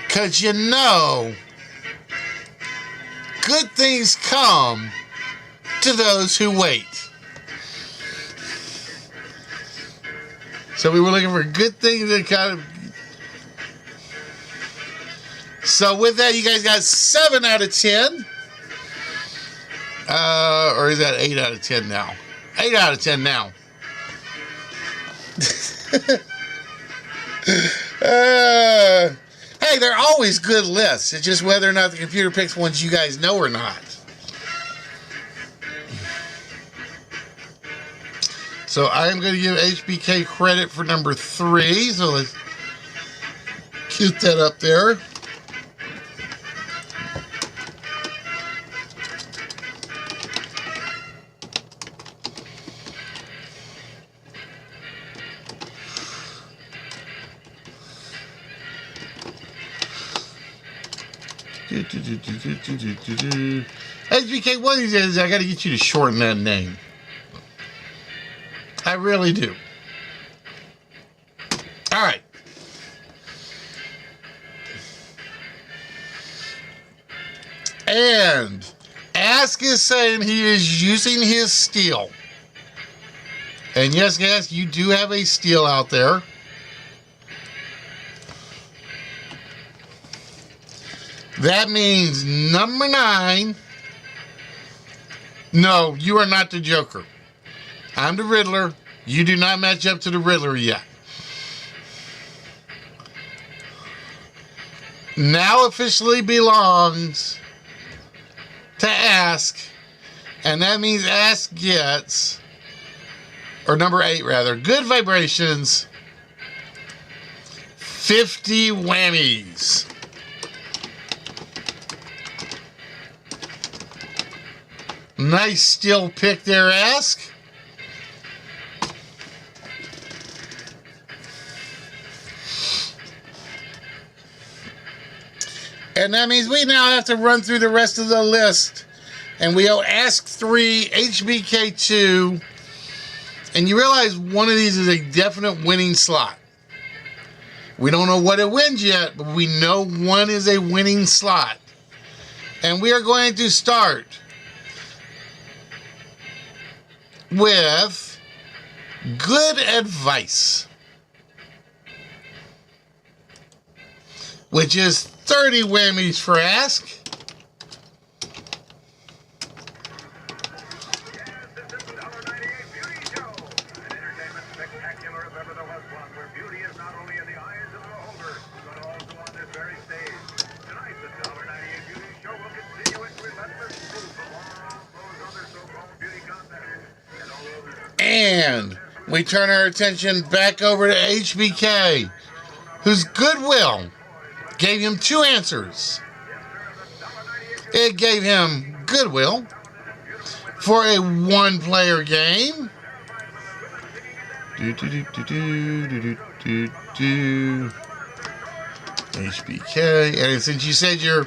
Because you know, good things come to those who wait. So we were looking for good things that kind of... So with that, you guys got 7 out of 10. Or is that 8 out of 10 now? 8 out of 10 now. Hey, they're always good lists. It's just whether or not the computer picks ones you guys know or not. So I am going to give HBK credit for number 3. So let's get that up there. HBK, one of these days I got to get you to shorten that name. I really do. All right. And Ask is saying he is using his steel. And yes, guys, you do have a steel out there. That means number 9. No, you are not the Joker. I'm the Riddler. You do not match up to the Riddler yet. Now officially belongs to Ask. And that means Ask gets, or number 8 rather, good vibrations, 50 whammies. Nice steel pick there, Ask. And that means we now have to run through the rest of the list. And we owe Ask 3, HBK 2. And you realize one of these is a definite winning slot. We don't know what it wins yet, but we know one is a winning slot. And we are going to start with good advice, which is 30 whammies for Ask. Yes, this is the $1.98 Beauty Show. An entertainment spectacular if ever there was one, where beauty is not only in the eyes of the beholder, but also on this very stage. Tonight, the $1.98 Beauty Show will continue its relentless proof of all those other so-called beauty contests. And we turn our attention back over to HBK, whose goodwill gave him 2 answers. It gave him goodwill for a 1-player game. HBK, and since you said your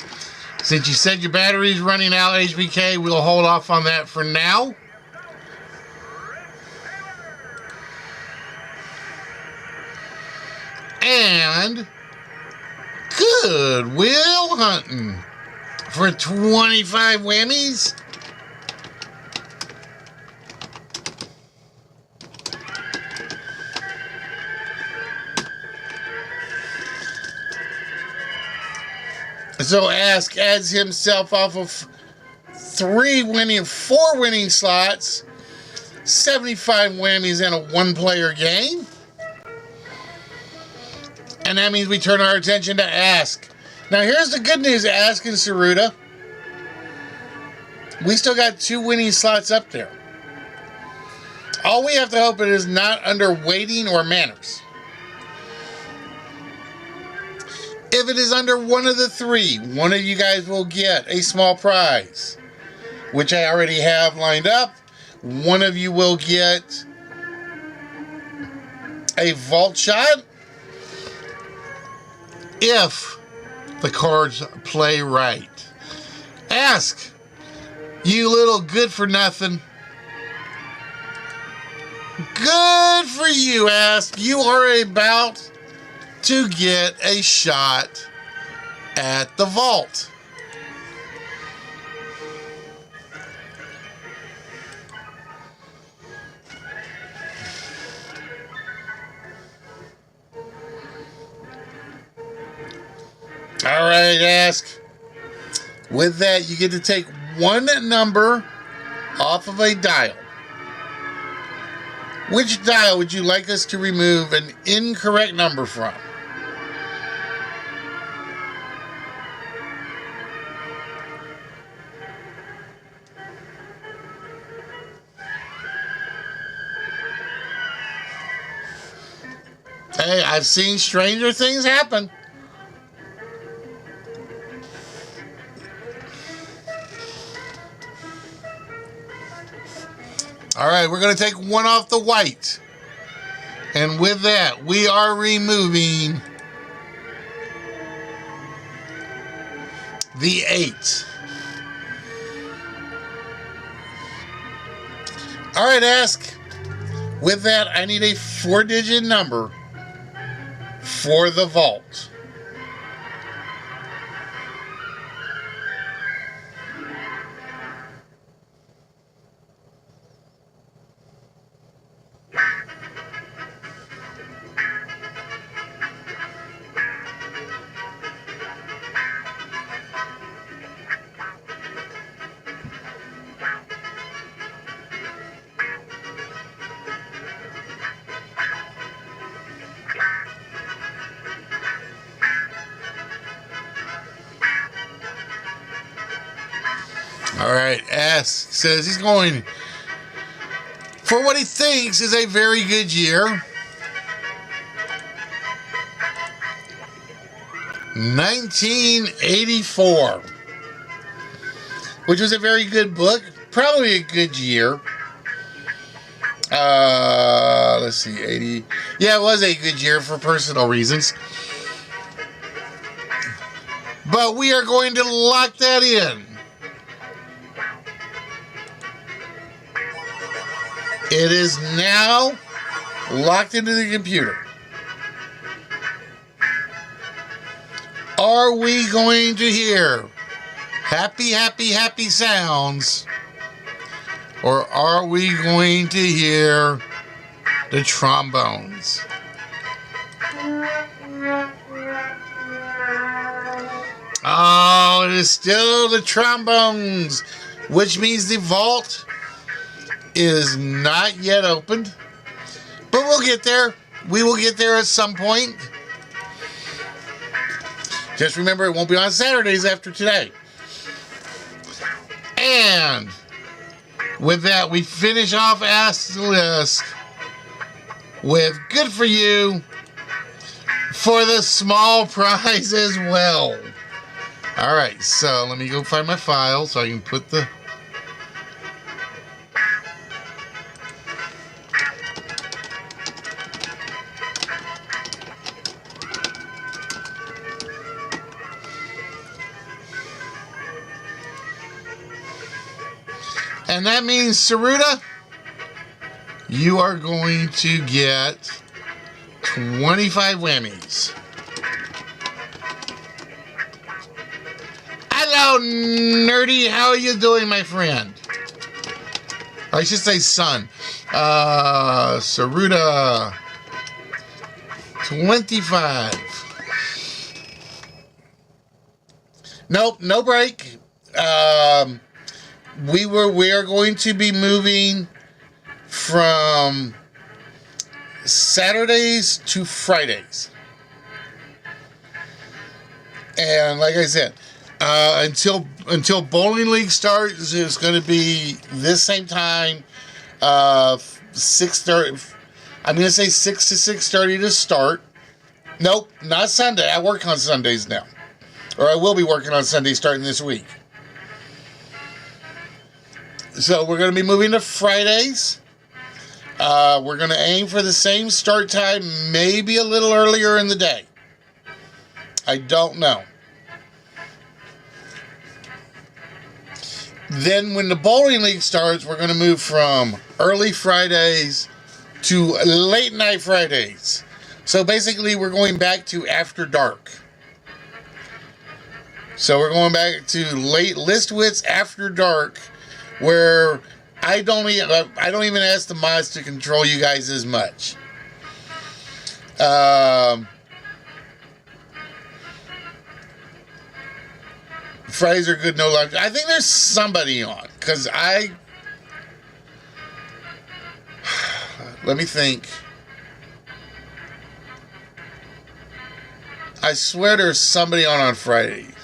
battery's running out, HBK, we'll hold off on that for now. And Goodwill Hunting for 25 whammies. So Ask adds himself off of 4 winning slots, 75 whammies in a 1-player game. And that means we turn our attention to Ask. Now here's the good news, Ask and Saruta. We still got 2 winning slots up there. All we have to hope it is not under waiting or manners. If it is under one of the 3, one of you guys will get a small prize, which I already have lined up. One of you will get a vault shot if the cards play right. Ask, you little good for nothing. Good for you, Ask. You are about to get a shot at the vault. All right, Ask. With that, you get to take one number off of a dial. Which dial would you like us to remove an incorrect number from? Hey, I've seen stranger things happen. All right, we're going to take one off the white. And with that, we are removing the 8. All right, Ask. With that, I need a 4-digit number for the vault. All right, Ask says he's going for what he thinks is a very good year. 1984, which was a very good book, probably a good year. Let's see, 80. Yeah, it was a good year for personal reasons. But we are going to lock that in. It is now locked into the computer. Are we going to hear happy, happy, happy sounds? Or are we going to hear the trombones? Oh, it is still the trombones, which means the vault is not yet opened, but we'll get there. We will get there at some point. Just remember, it won't be on Saturdays after today. And with that, we finish off Ask the List with good for you for the small prize as well. All right, so let me go find my file so I can put the... And that means, Saruta, you are going to get 25 whammies. Hello, Nerdy. How are you doing, my friend? I should say son. Saruta, 25. Nope, no break. We are going to be moving from Saturdays to Fridays. And like I said, until bowling league starts, it's going to be this same time, 6:30. I'm going to say 6 to 6:30 to start. Nope, not Sunday. I work on Sundays now, or I will be working on Sundays starting this week. So we're going to be moving to Fridays. We're going to aim for the same start time, maybe a little earlier in the day. I don't know. Then when the bowling league starts, we're going to move from early Fridays to late night Fridays. So basically, we're going back to after dark. So we're going back to late Listwitz after dark, where I don't even ask the mods to control you guys as much. Fridays are good, no lunch. I think there's somebody on, because let me think. I swear there's somebody on Fridays.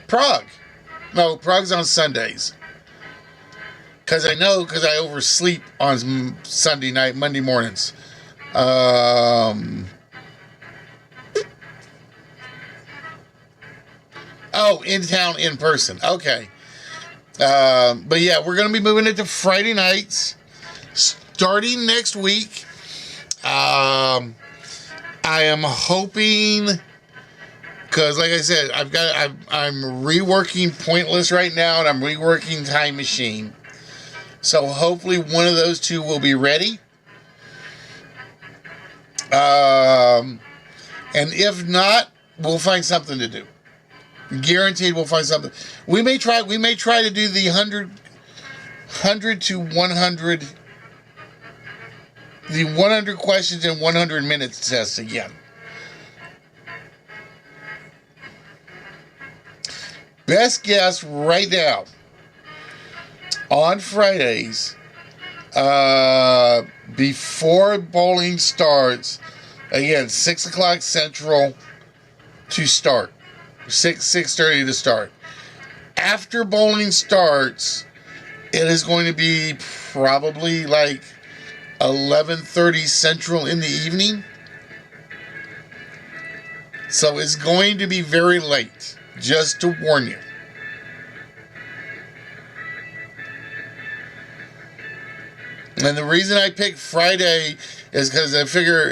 Prague. No, Prague's on Sundays. Because I oversleep on Sunday night, Monday mornings. In town, in person. Okay. But yeah, we're going to be moving it to Friday nights starting next week. I am hoping, because like I said, I'm reworking Pointless right now, and I'm reworking Time Machine. So hopefully one of those two will be ready. And if not, we'll find something to do. Guaranteed we'll find something. We may try to do the 100 to 100, the 100 questions in 100 minutes test again. Best guess right now on Fridays, before bowling starts, again, 6 o'clock Central to start. 6:30 to start. After bowling starts, it is going to be probably like 11:30 Central in the evening. So it's going to be very late, just to warn you. And the reason I picked Friday is because I figure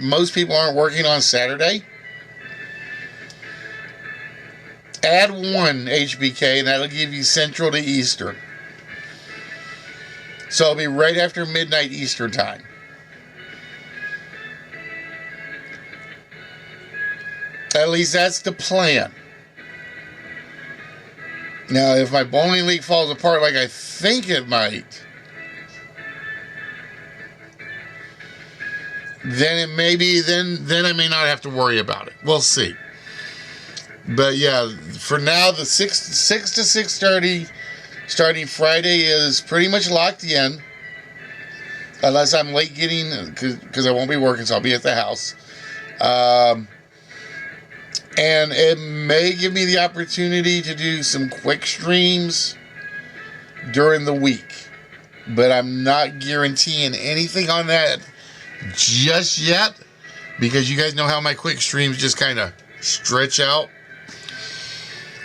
most people aren't working on Saturday, add 1 HBK, and that'll give you Central to Eastern. So it'll be right after midnight Eastern time. At least that's the plan. Now, if my bowling league falls apart like I think it might, then it may be, then I may not have to worry about it. We'll see. But yeah, for now, the 6 to 6:30 starting Friday is pretty much locked in. Unless I'm late getting, because I won't be working, so I'll be at the house. And it may give me the opportunity to do some quick streams during the week. But I'm not guaranteeing anything on that just yet, because you guys know how my quick streams just kind of stretch out.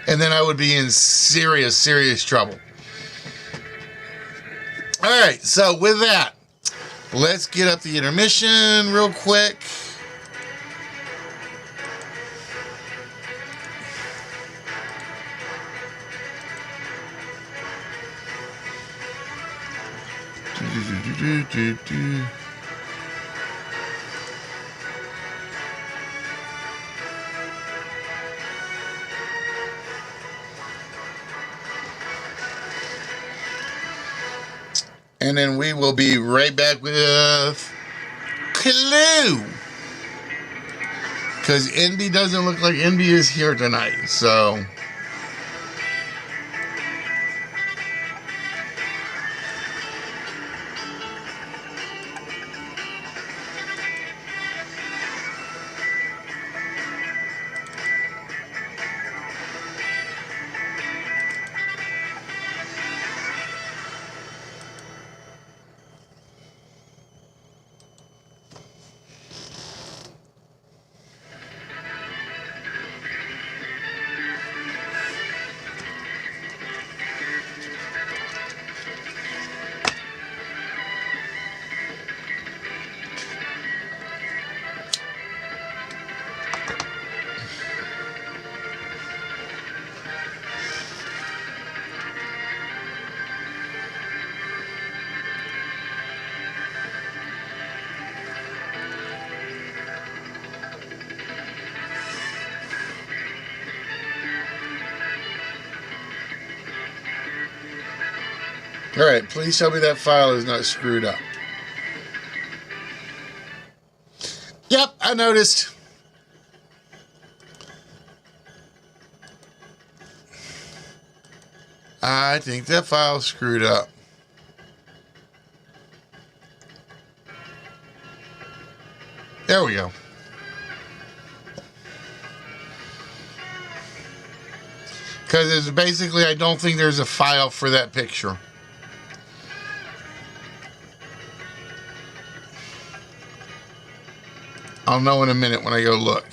And then I would be in serious, serious trouble. All right, so with that, let's get up the intermission real quick. And then we will be right back with Clue. Because Indy doesn't look like Indy is here tonight, so... Alright, please tell me that file is not screwed up. Yep, I noticed. I think that file's screwed up. There we go. Because it's basically, I don't think there's a file for that picture. I'll know in a minute when I go look.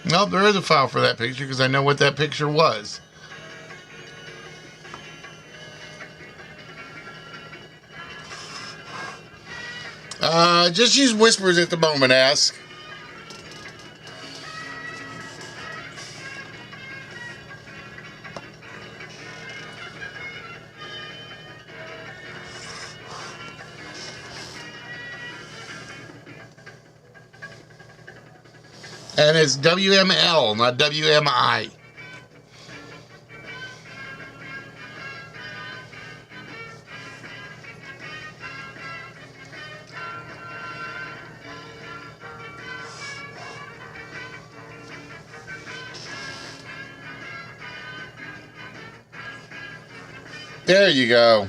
Nope, there is a file for that picture because I know what that picture was. Just use whispers at the moment, ask. And it's WML, not WMI. There you go.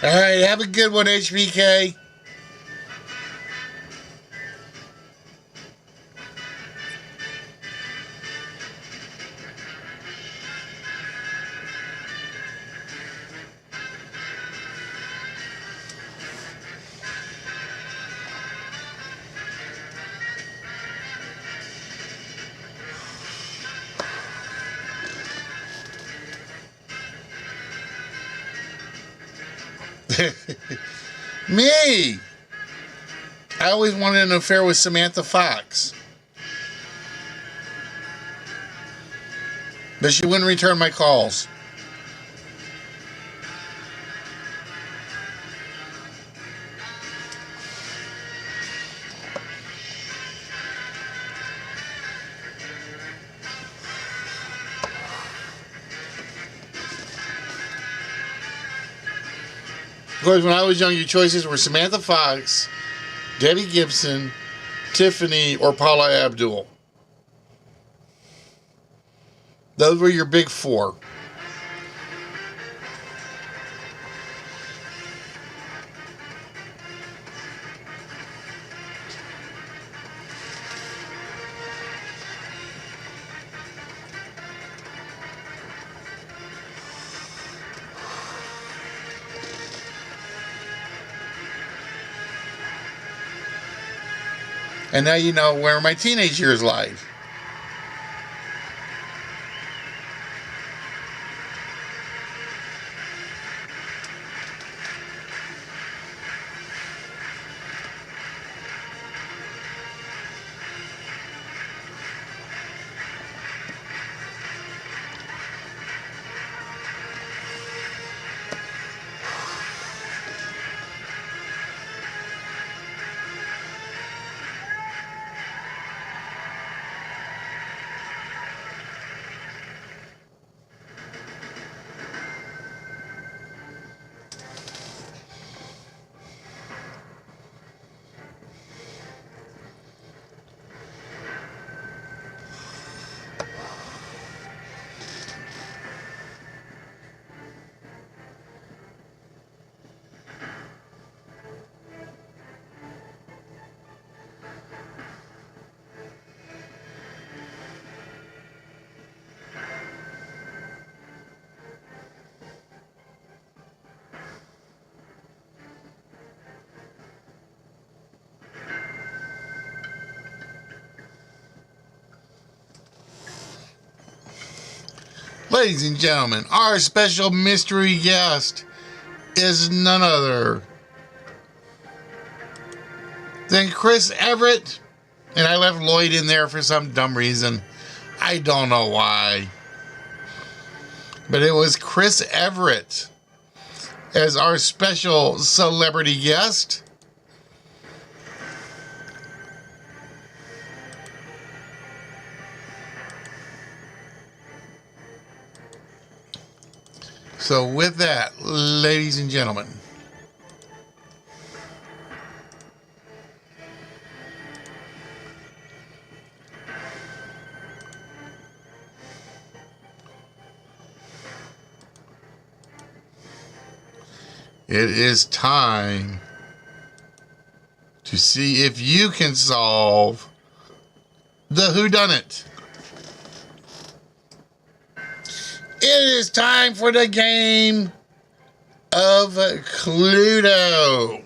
All right, have a good one, HBK. Me! I always wanted an affair with Samantha Fox. But she wouldn't return my calls. Of course, when I was young, your choices were Samantha Fox, Debbie Gibson, Tiffany, or Paula Abdul. Those were your big four. And now you know where my teenage years lied. Ladies and gentlemen, our special mystery guest is none other than Chris Everett. And I left Lloyd in there for some dumb reason. I don't know why. But it was Chris Everett as our special celebrity guest. So with that, ladies and gentlemen, it is time to see if you can solve the whodunit. It is time for the game of Cluedo.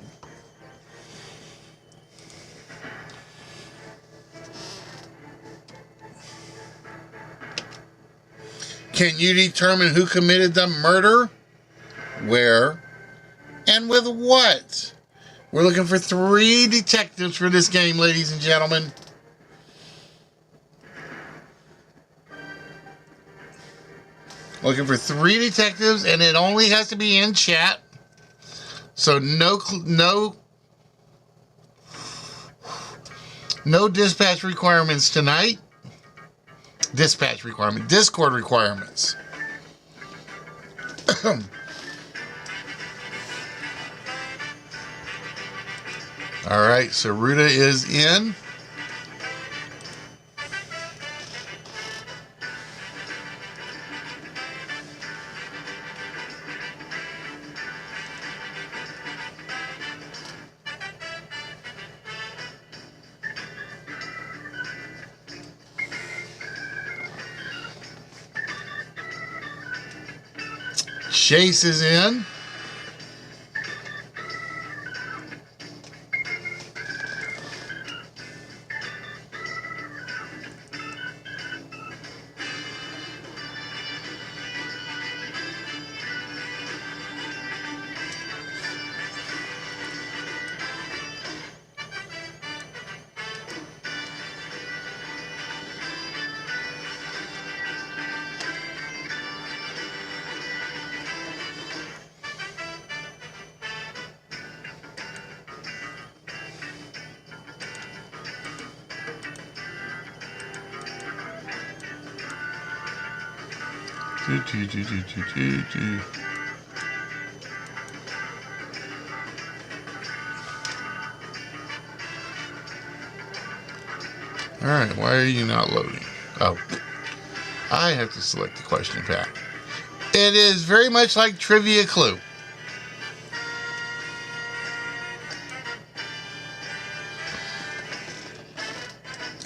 Can you determine who committed the murder, where, and with what? We're looking for 3 detectives for this game, ladies and gentlemen. Looking for 3 detectives, and it only has to be in chat. So no dispatch requirements tonight. Discord requirements. All right, so Ruta is in. Chase is in. Alright, why are you not loading? Oh, I have to select the question pack. It is very much like Trivia Clue.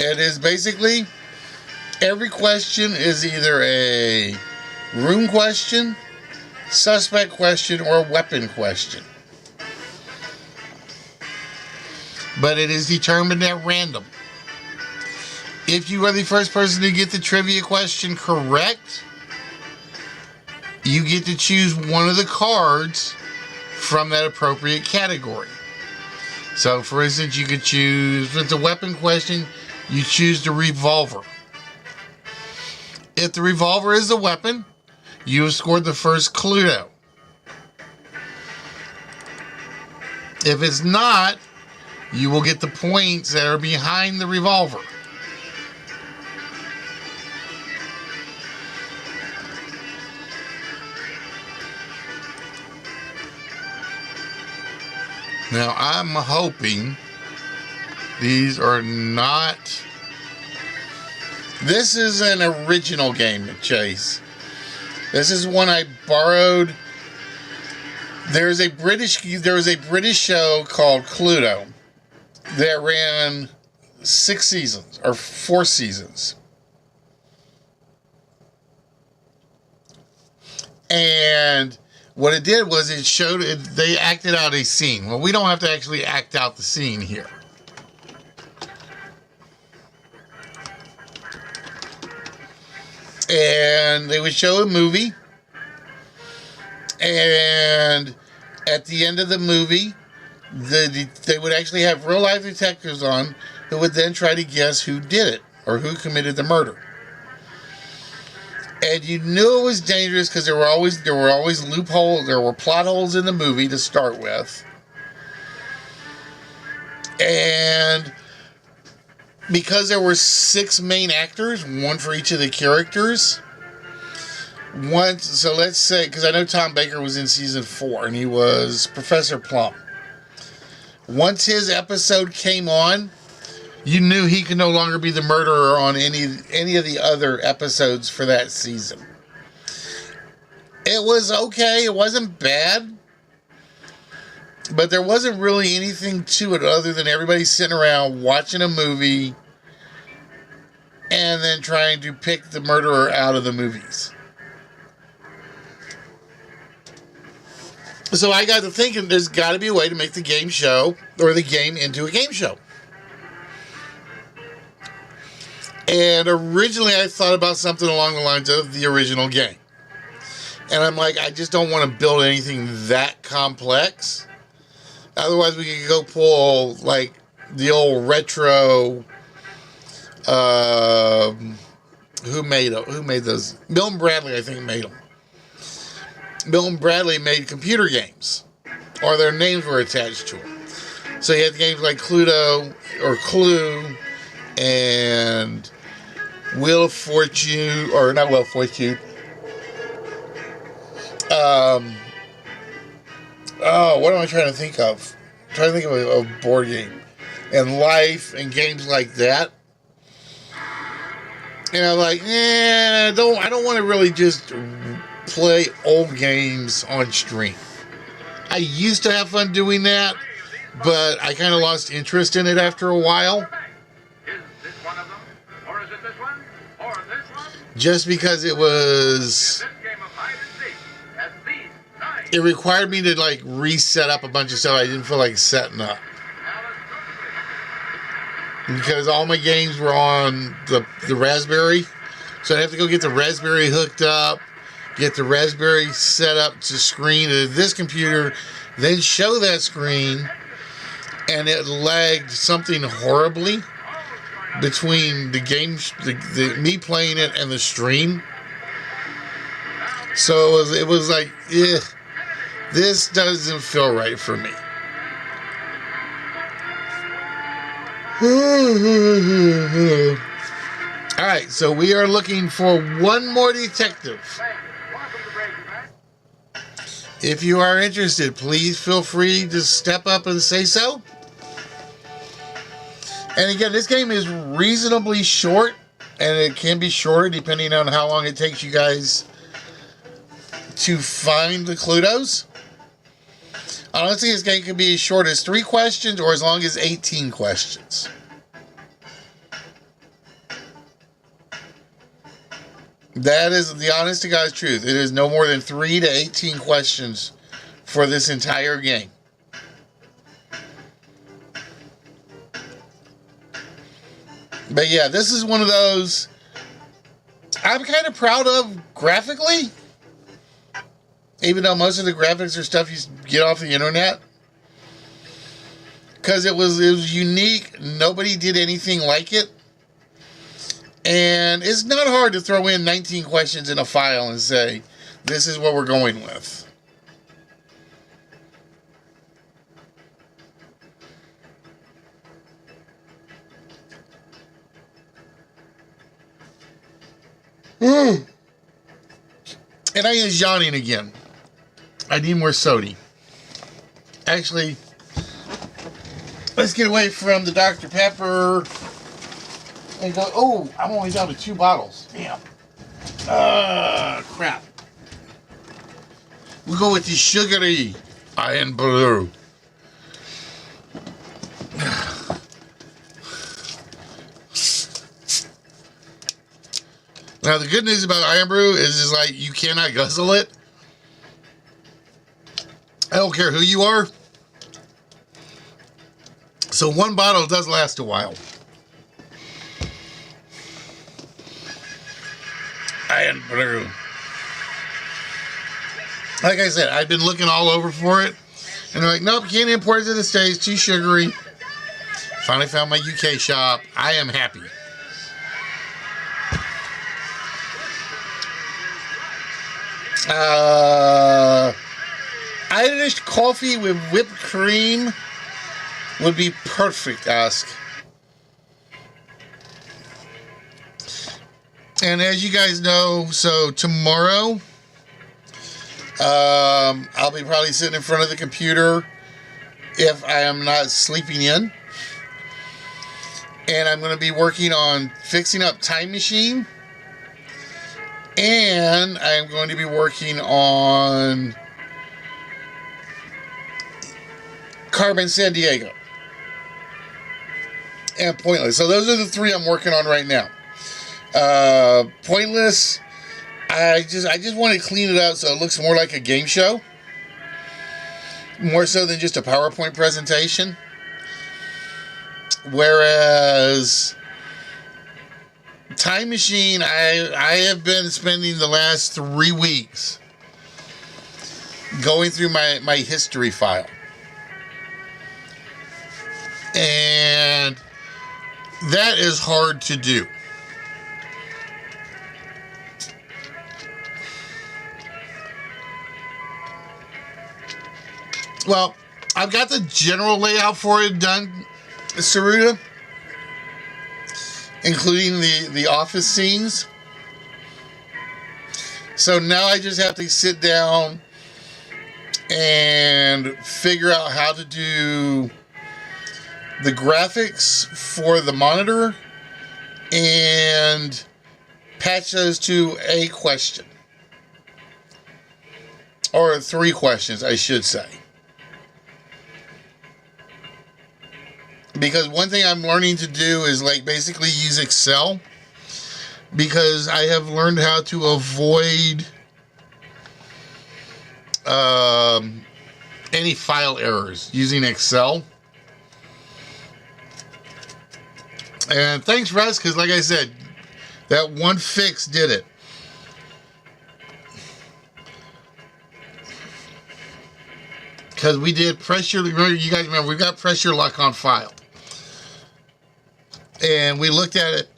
It is basically, every question is either a room question, suspect question, or weapon question. But it is determined at random. If you are the first person to get the trivia question correct, you get to choose one of the cards from that appropriate category. So, for instance, you could choose, if it's a weapon question, you choose the revolver. If the revolver is a weapon, you have scored the first Cluedo. If it's not, you will get the points that are behind the revolver. Now, I'm hoping these are not... This is an original game, Chase. This is one I borrowed. There was a British show called Cluedo that ran 6 seasons, or 4 seasons. And what it did was it showed it, they acted out a scene. Well, we don't have to actually act out the scene here. And they would show a movie, and at the end of the movie, they would actually have real life detectives on who would then try to guess who did it or who committed the murder. And you knew it was dangerous because there were always loopholes, there were plot holes in the movie to start with. And because there were 6 main actors, one for each of the characters. So let's say, because I know Tom Baker was in season 4 and he was Professor Plum. Once his episode came on, you knew he could no longer be the murderer on any of the other episodes for that season. It was okay. It wasn't bad. But there wasn't really anything to it other than everybody sitting around watching a movie and then trying to pick the murderer out of the movies. So I got to thinking there's got to be a way to make the game show or the game into a game show. And originally I thought about something along the lines of the original game. And I'm like, I just don't want to build anything that complex. Otherwise we could go pull like the old retro, who made those? Milton Bradley, I think, made them. Milton Bradley made computer games, or their names were attached to them. So you had games like Cluedo, or Clue, and Wheel of Fortune, or not Wheel of Fortune. What am I trying to think of? I'm trying to think of a board game. And Life, and games like that. And I'm like, I don't want to really just play old games on stream. I used to have fun doing that, but I kind of lost interest in it after a while. Is this one of them? Or is it this one? Or this one? Just because it was... This game of hide and seek has these 9. It required me to like reset up a bunch of stuff I didn't feel like setting up. Because all my games were on the Raspberry. So I'd have to go get the Raspberry hooked up, get the Raspberry set up to screen to this computer, then show that screen, and it lagged something horribly between the game, me playing it and the stream. So it was like, this doesn't feel right for me. Alright, so we are looking for one more detective. If you are interested, please feel free to step up and say so. And again, this game is reasonably short, and it can be shorter depending on how long it takes you guys to find the Cluedos. Honestly, this game can be as short as 3 questions or as long as 18 questions. That is the honest to God's truth. It is no more than 3 to 18 questions for this entire game. But yeah, this is one of those I'm kind of proud of graphically. Even though most of the graphics are stuff you get off the internet. Because it was unique. Nobody did anything like it. And it's not hard to throw in 19 questions in a file and say, this is what we're going with. And I is yawning again. I need more soda. Actually, let's get away from the Dr. Pepper and go. Oh, I'm only down to 2 bottles. Damn. Crap. We'll go with the sugary Iron Brew. Now, the good news about Iron Brew is like you cannot guzzle it. I don't care who you are. So 1 bottle does last a while. Iron Brew. Like I said, I've been looking all over for it. And they're like, nope, can't import it to the States. Too sugary. Finally found my UK shop. I am happy. Irish coffee with whipped cream would be perfect, ask. And as you guys know, so tomorrow, I'll be probably sitting in front of the computer if I am not sleeping in. And I'm going to be working on fixing up Time Machine. And I'm going to be working on Carbon San Diego and Pointless. So those are the 3 I'm working on right now. Pointless, I just want to clean it up so it looks more like a game show, more so than just a PowerPoint presentation. Whereas Time Machine, I have been spending the last 3 weeks going through my history file. And that is hard to do. Well, I've got the general layout for it done, Saruta, including the office scenes. So now I just have to sit down and figure out how to do the graphics for the monitor and patch those to a question. Or 3 questions, I should say. Because one thing I'm learning to do is like basically use Excel. Because I have learned how to avoid any file errors using Excel. And thanks, Russ, because like I said, that one fix did it. Because we did pressure, you guys remember, we've got pressure lock on file. And we looked at it,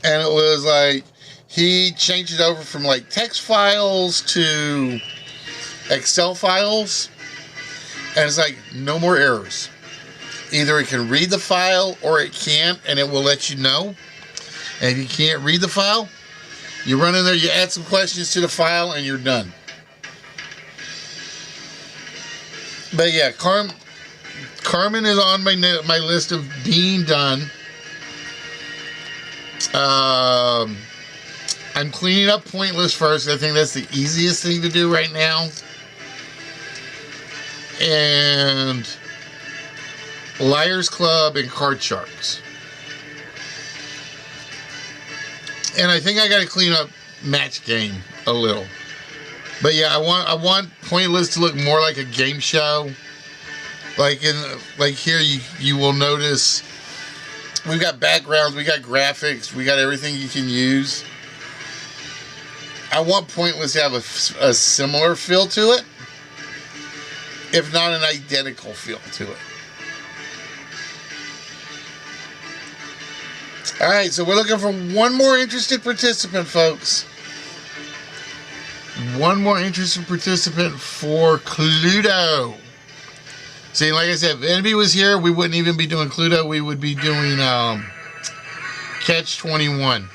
and it was like, he changed it over from like text files to Excel files. And it's like, no more errors. Either it can read the file or it can't, and it will let you know. And if you can't read the file, you run in there, you add some questions to the file, and you're done. But yeah, Carmen is on my list of being done. I'm cleaning up Pointless first. I think that's the easiest thing to do right now. And Liars Club and Card Sharks. And I think I got to clean up Match Game a little. But yeah, I want Pointless to look more like a game show. Like here, you will notice we've got backgrounds, we got graphics, we got everything you can use. I want Pointless to have a similar feel to it, if not an identical feel to it. All right, so we're looking for one more interested participant, folks. One more interested participant for Cluedo. See, like I said, if anybody was here, we wouldn't even be doing Cluedo. We would be doing Catch 21.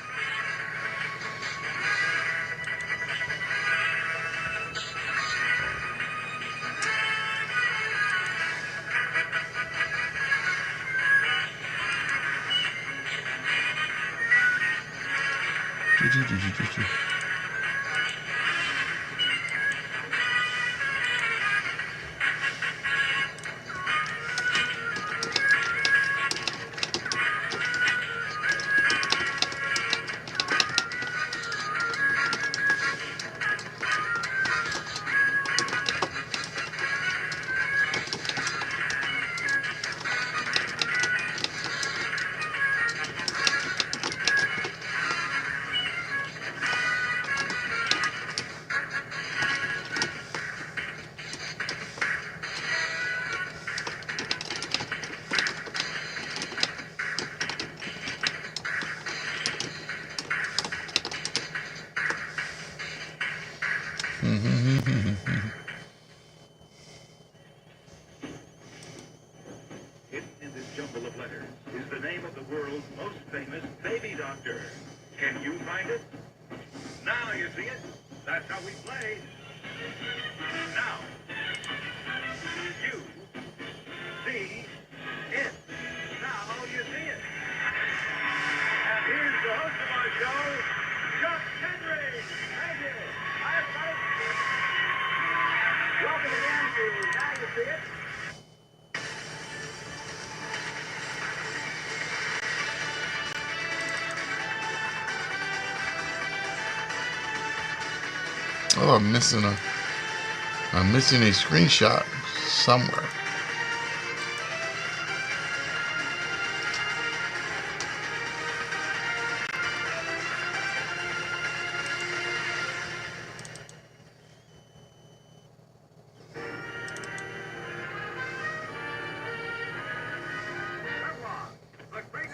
Hidden in this jumble of letters is the name of the world's most famous baby doctor. Can you find it? Now you see it. That's how we play. Now, you see it. Now you see it. And here's the host of our show, Chuck Henry. Thank you. Hi, everybody. Welcome again to Now You See It. Oh, I'm missing a screenshot somewhere.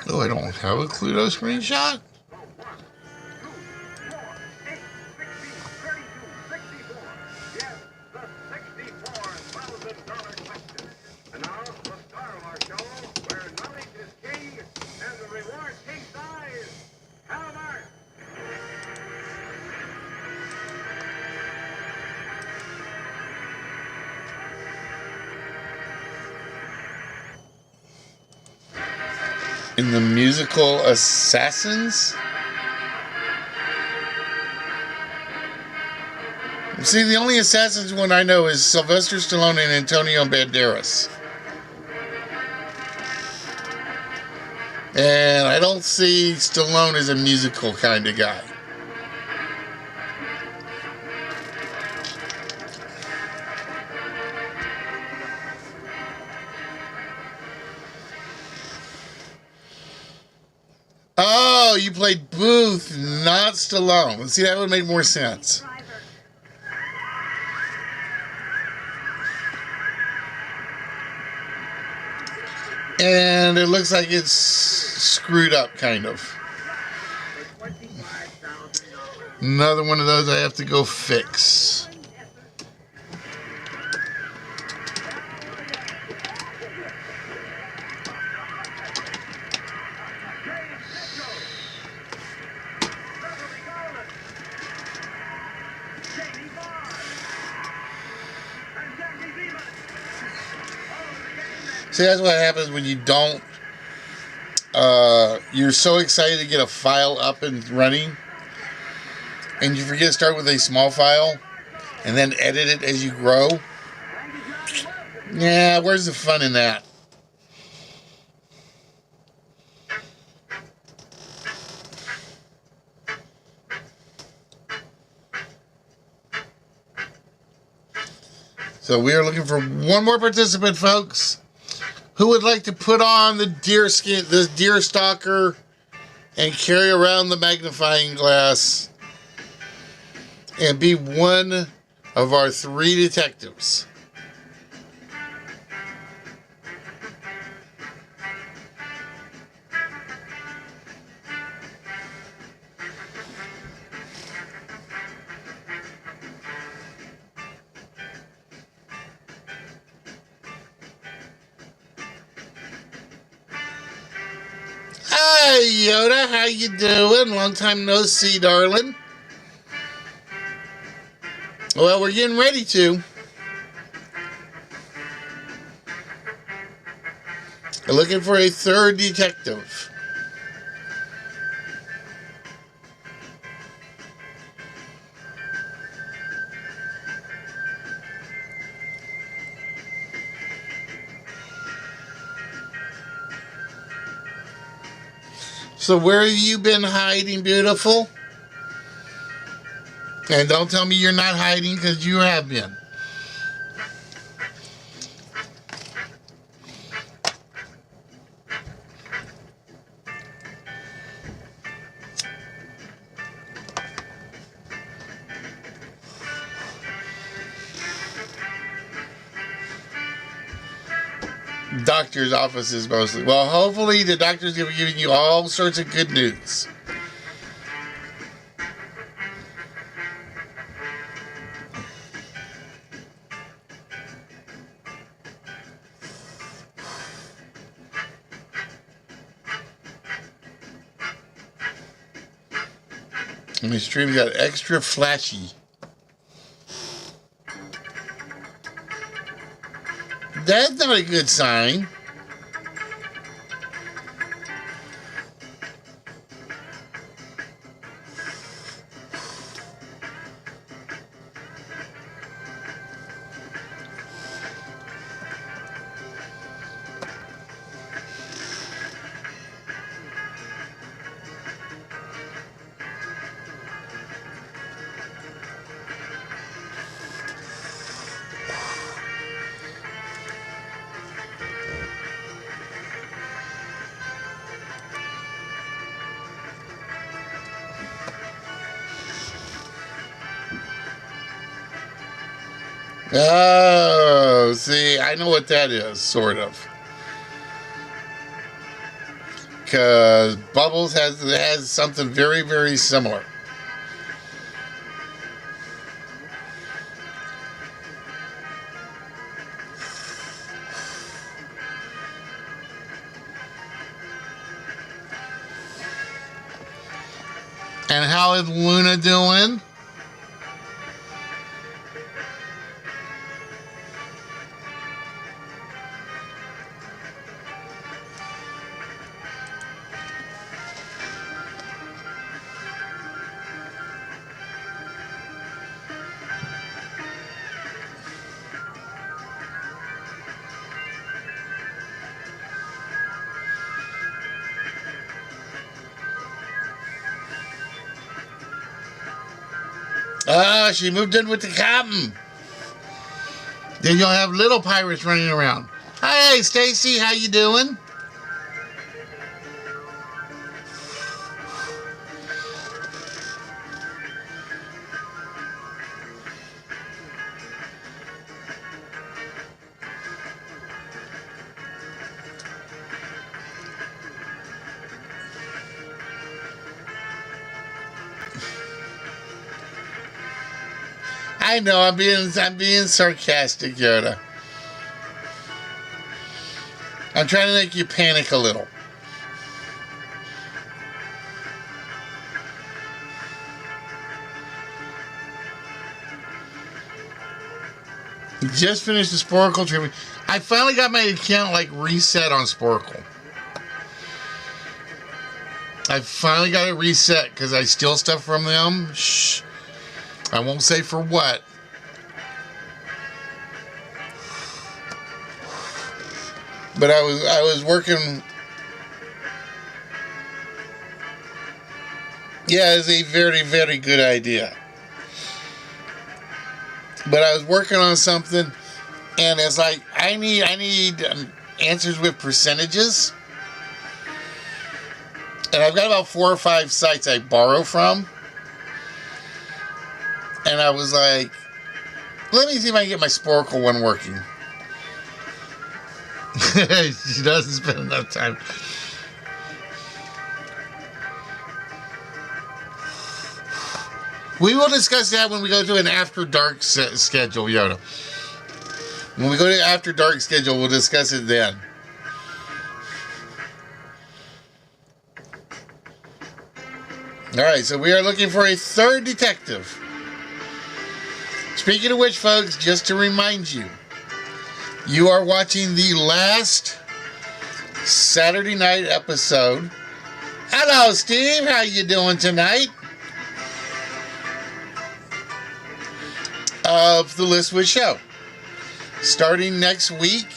Oh, I don't have a Cluedo screenshot? In the musical Assassins? See, the only Assassins one I know is Sylvester Stallone and Antonio Banderas. And I don't see Stallone as a musical kind of guy. Oh, you played Booth, not Stallone. See, that would make more sense. And it looks like it's screwed up, kind of. Another one of those I have to go fix. See, that's what happens when you don't. You're so excited to get a file up and running, and you forget to start with a small file, and then edit it as you grow. Yeah, where's the fun in that? So we are looking for one more participant, folks, who would like to put on the deer skin, this deer stalker, and carry around the magnifying glass and be one of our 3 detectives. Hi, Yoda. How you doing? Long time no see, darling. Well, we're getting ready to. We're looking for a 3rd detective. So where have you been hiding, beautiful? And don't tell me you're not hiding, because you have been. Doctor's offices mostly. Well, hopefully the doctor's going to be giving you all sorts of good news. And my stream got extra flashy. That's not a good sign. Oh, see, I know what that is, sort of. Because Bubbles has something very, very similar. And how is Luna doing? Ah, she moved in with the captain. Then you'll have little pirates running around. Hey, Stacy, how you doing? I know, I'm being sarcastic, Yoda. I'm trying to make you panic a little. Just finished the Sporkle trivia. I finally got my account like reset on Sporkle. I finally got it reset because I steal stuff from them. Shh. I won't say for what. But I was working. Yeah, it's a very, very good idea. But I was working on something, and it's like I need answers with percentages. And I've got about 4 or 5 sites I borrow from. And I was like, let me see if I can get my Sporkle one working. She doesn't spend enough time. We will discuss that when we go to an after dark schedule, Yoda. When we go to after dark schedule, we'll discuss it then. Alright, so we are looking for a third detective. Speaking of which, folks, just to remind you, you are watching the last Saturday night episode. Hello, Steve. How you doing tonight? Of the Listwood Show. Starting next week,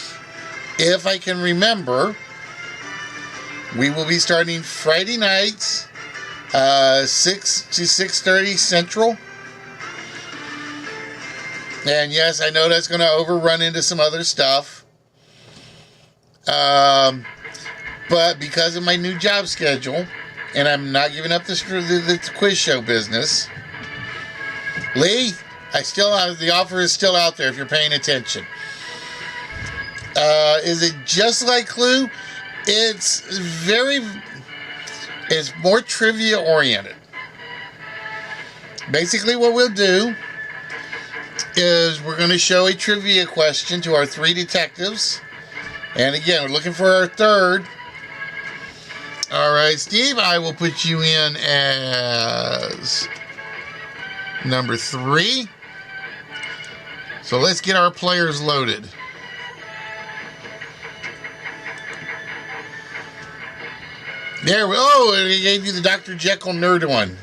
if I can remember, we will be starting Friday nights, 6 to 6:30 Central. And yes, I know that's going to overrun into some other stuff. But because of my new job schedule, and I'm not giving up the quiz show business, Lee, the offer is still out there if you're paying attention. Is it just like Clue? It's more trivia oriented. Basically what we'll do is we're going to show a trivia question to our 3 detectives. And again, we're looking for our third. Alright, Steve, I will put you in as number 3. So let's get our players loaded. There we go. Oh, and he gave you the Dr. Jekyll nerd one.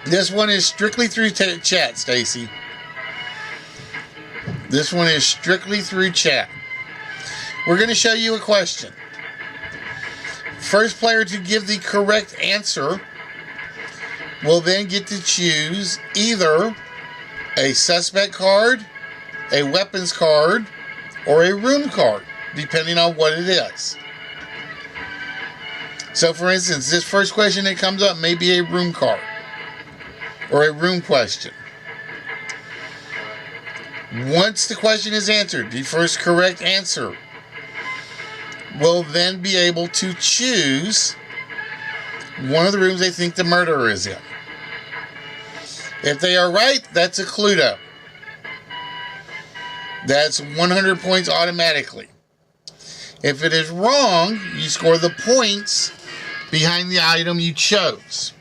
This one is strictly through chat, Stacy. This one is strictly through chat. We're going to show you a question. First player to give the correct answer will then get to choose either a suspect card, a weapons card, or a room card, depending on what it is. So, for instance, this first question that comes up may be a room card or a room question. Once the question is answered, the first correct answer will then be able to choose one of the rooms they think the murderer is in. If they are right, that's a Cluedo. That's 100 points automatically. If it is wrong, you score the points behind the item you chose.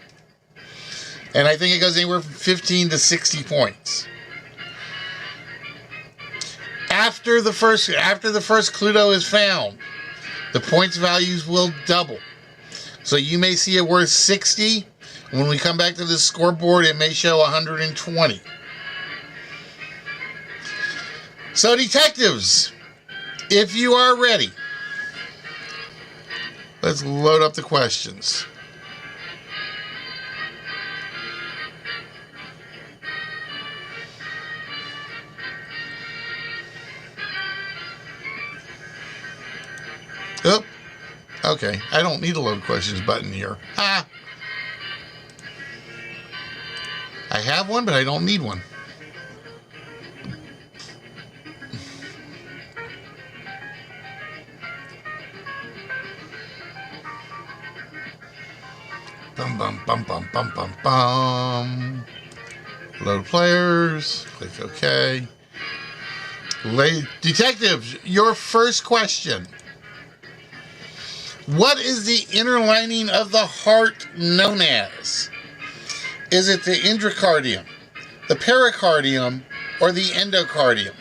And I think it goes anywhere from 15 to 60 points. After the first Cluedo is found, the points values will double. So you may see it worth 60. When we come back to the scoreboard, it may show 120. So detectives, if you are ready, let's load up the questions. Oh, okay. I don't need a load questions button here. Ah. I have one, but I don't need one. Bum, bum, bum, bum, bum, bum, bum. Load players. Click OK. Detectives, your first question. What is the inner lining of the heart known as? Is it the endocardium, the pericardium, or the endocardium?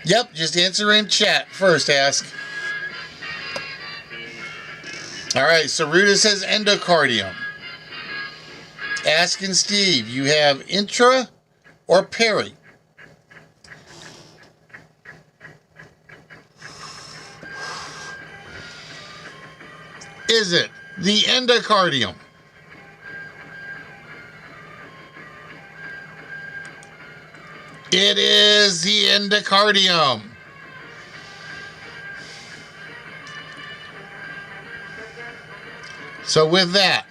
Yep, just answer in chat first, ask. All right, Saruda says endocardium. Ask and Steve, you have intra or peri? Is it the endocardium? It is the endocardium. So with that,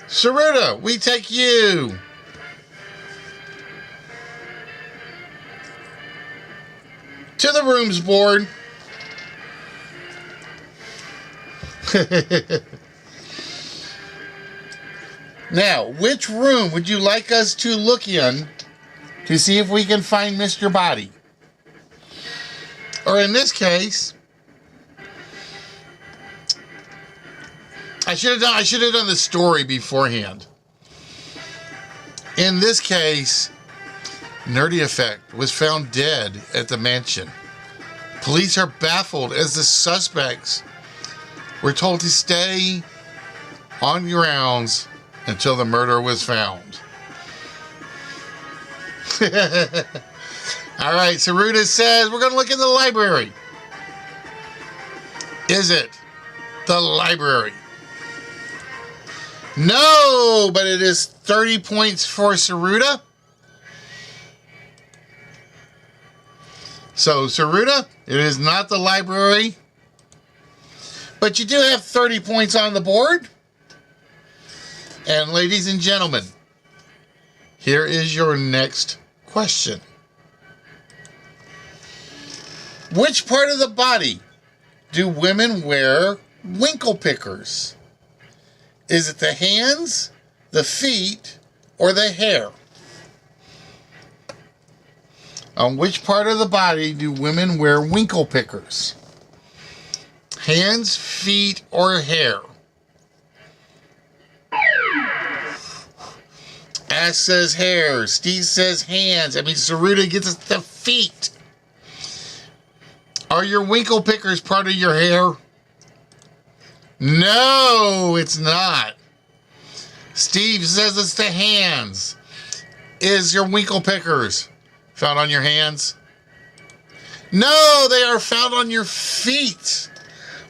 Saruda, we take you to the rooms board. Now, which room would you like us to look in to see if we can find Mr. Body? Or in this case, I should have done the story beforehand. In this case, Nerdy Effect was found dead at the mansion. Police are baffled as the suspects were told to stay on grounds until the murder was found. All right, Saruda says we're going to look in the library. Is it the library? No, but it is 30 points for Saruda. So, Saruda, it is not the library. But you do have 30 points on the board. And ladies and gentlemen, here is your next question. Which part of the body do women wear winkle pickers? Is it the hands, the feet, or the hair? On which part of the body do women wear winkle pickers? Hands, feet, or hair? Ash says hair. Steve says hands. I mean, Saruda gets us the feet. Are your winkle pickers part of your hair? No, it's not. Steve says it's the hands. Is your winkle pickers found on your hands? No, they are found on your feet.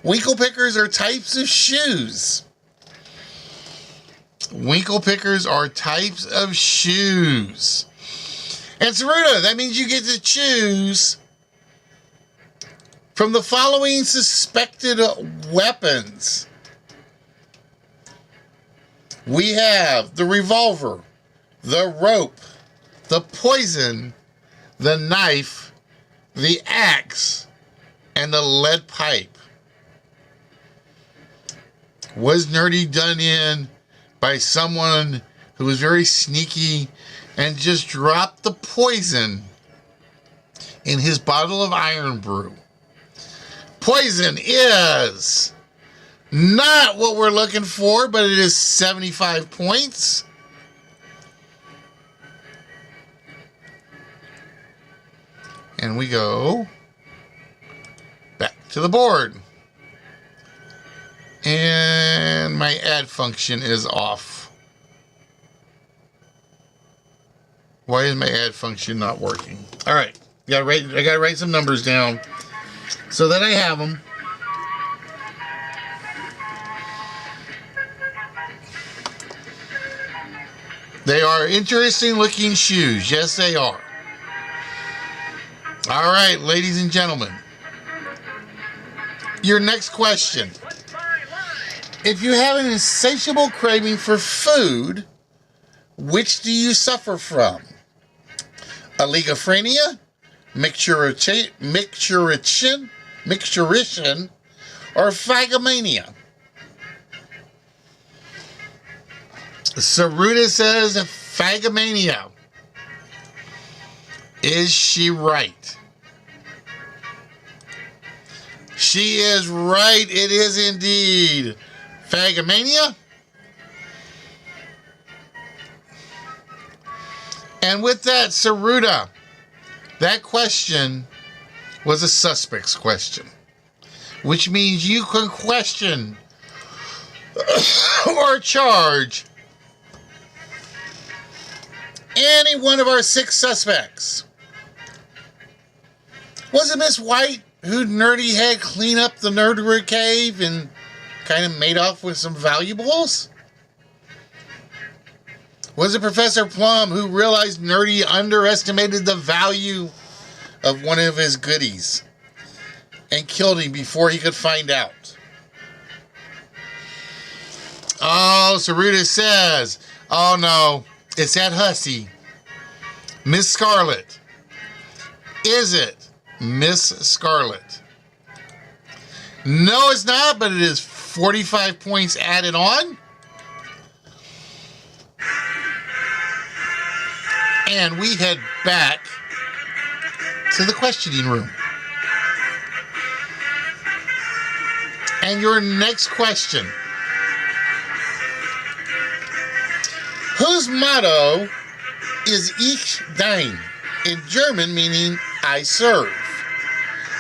Winkle pickers are types of shoes. Winkle pickers are types of shoes. And Saruda, that means you get to choose from the following suspected weapons. We have the revolver, the rope, the poison, the knife, the axe, and the lead pipe. Was Nerdy done in by someone who was very sneaky and just dropped the poison in his bottle of iron brew? Poison is not what we're looking for, but it is 75 points. And we go back to the board. And my add function is off. Why is my add function not working? All right, I gotta write some numbers down so that I have them. They are interesting looking shoes. Yes, they are. All right, ladies and gentlemen. Your next question. If you have an insatiable craving for food, which do you suffer from? Oligophrenia, micturition, or phagomania? Saruda says phagomania. Is she right? She is right. It is indeed phagomania. And with that, Saruda, that question was a suspects question, which means you can question or charge any one of our 6 suspects. Was it Miss White who Nerdy had clean up the Nerdwood cave and kind of made off with some valuables? Was it Professor Plum who realized Nerdy underestimated the value of one of his goodies and killed him before he could find out? Oh, Saruta says, oh no, it's that hussy, Miss Scarlet. Is it Miss Scarlet? No, it's not, but it is 45 points added on. And we head back to the questioning room. And your next question. Whose motto is Ich Dein? In German, meaning I serve.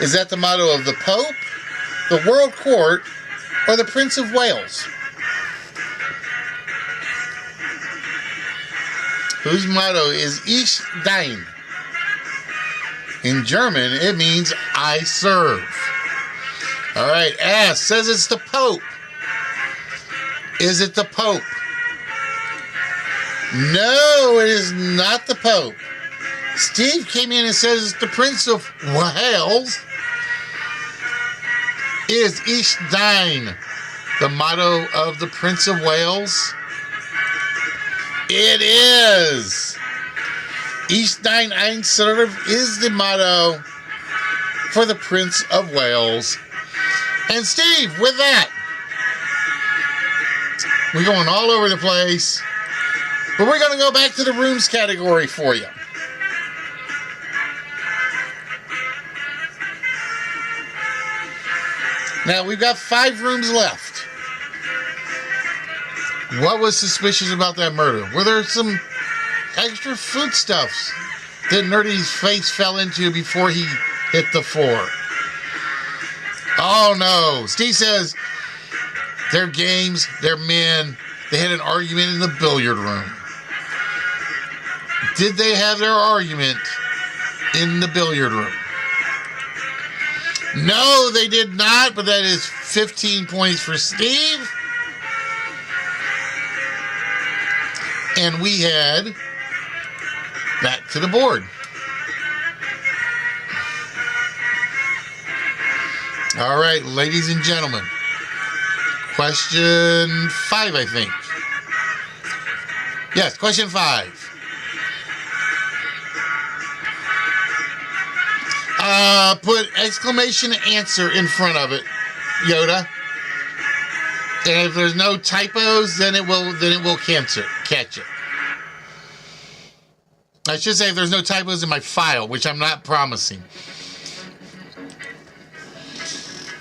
Is that the motto of the Pope, the World Court, or the Prince of Wales? Whose motto is Ich Dein? In German, it means I serve. All right, S says it's the Pope. Is it the Pope? No, it is not the Pope. Steve came in and says it's the Prince of Wales. Is Ich Dein the motto of the Prince of Wales? It is. Ich Dein ein serve is the motto for the Prince of Wales. And Steve, with that, we're going all over the place, but we're going to go back to the rooms category for you. Now, we've got 5 rooms left. What was suspicious about that murder? Were there some extra foodstuffs that Nerdy's face fell into before he hit the floor? Oh no. Steve says they're games, they're men. They had an argument in the billiard room. Did they have their argument in the billiard room? No, they did not, but that is 15 points for Steve. And we head back to the board. All right, ladies and gentlemen. Question 5, I think. Yes, question 5. Put exclamation answer in front of it, Yoda. And if there's no typos, then it will catch it. I should say if there's no typos in my file, which I'm not promising.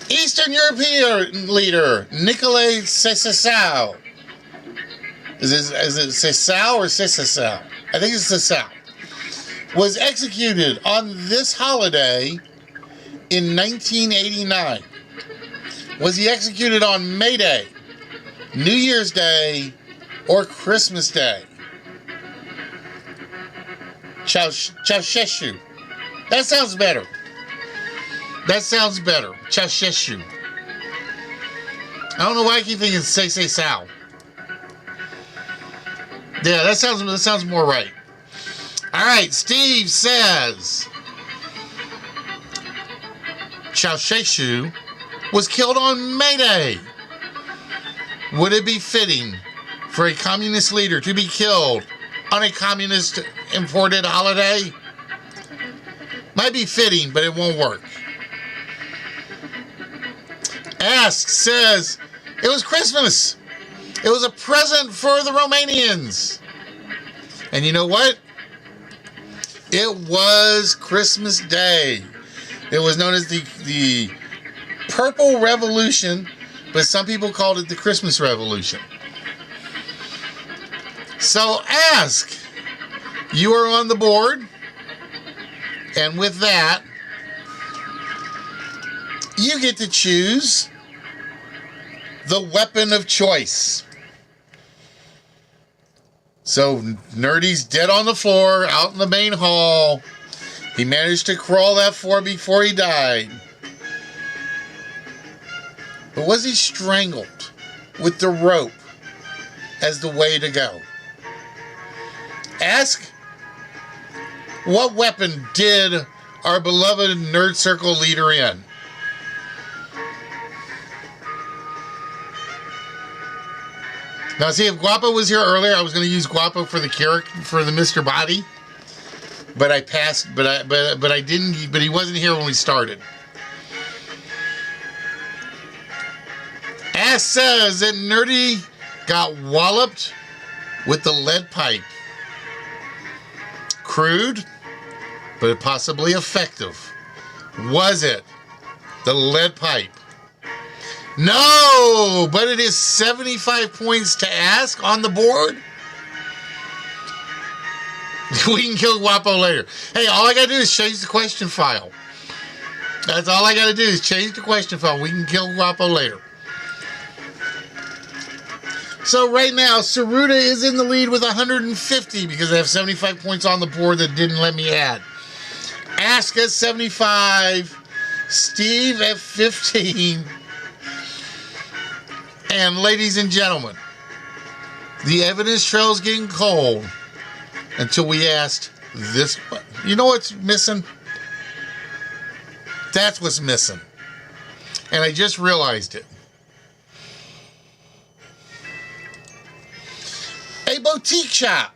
Eastern European leader Nicolae Ceausescu. Is it Ceausescu or Ceausescu? I think it's Ceausescu. Was executed on this holiday in 1989. Was he executed on May Day, New Year's Day, or Christmas Day? Ceausescu. That sounds better. Ceausescu. I don't know why I keep thinking Ceausescu. Yeah, that sounds more right. All right, Steve says Ceausescu was killed on May Day. Would it be fitting for a communist leader to be killed on a communist imported holiday? Might be fitting, but it won't work. Ask says it was Christmas. It was a present for the Romanians. And you know what? It was Christmas Day. It was known as the Purple Revolution, but some people called it the Christmas Revolution. So Ask, you are on the board. And with that, you get to choose the weapon of choice. So Nerdy's dead on the floor out in the main hall. He managed to crawl that far before he died. But was he strangled with the rope as the way to go? Ask, what weapon did our beloved Nerd Circle leader in? Now, see, if Guapo was here earlier, I was going to use Guapo for the character, for the Mr. Body, but I passed. But I didn't. But he wasn't here when we started. Ass says that Nerdy got walloped with the lead pipe. Crude, but possibly effective. Was it the lead pipe? No, but it is 75 points to ask on the board. We can kill Guapo later. Hey, all I got to do is change the question file. That's all I got to do is change the question file. We can kill Guapo later. So right now, Saruta is in the lead with 150 because I have 75 points on the board that didn't let me add. Ask at 75, Steve at 15. And ladies and gentlemen, the evidence trail is getting cold until we asked this. You know what's missing? That's what's missing. And I just realized it. A boutique shop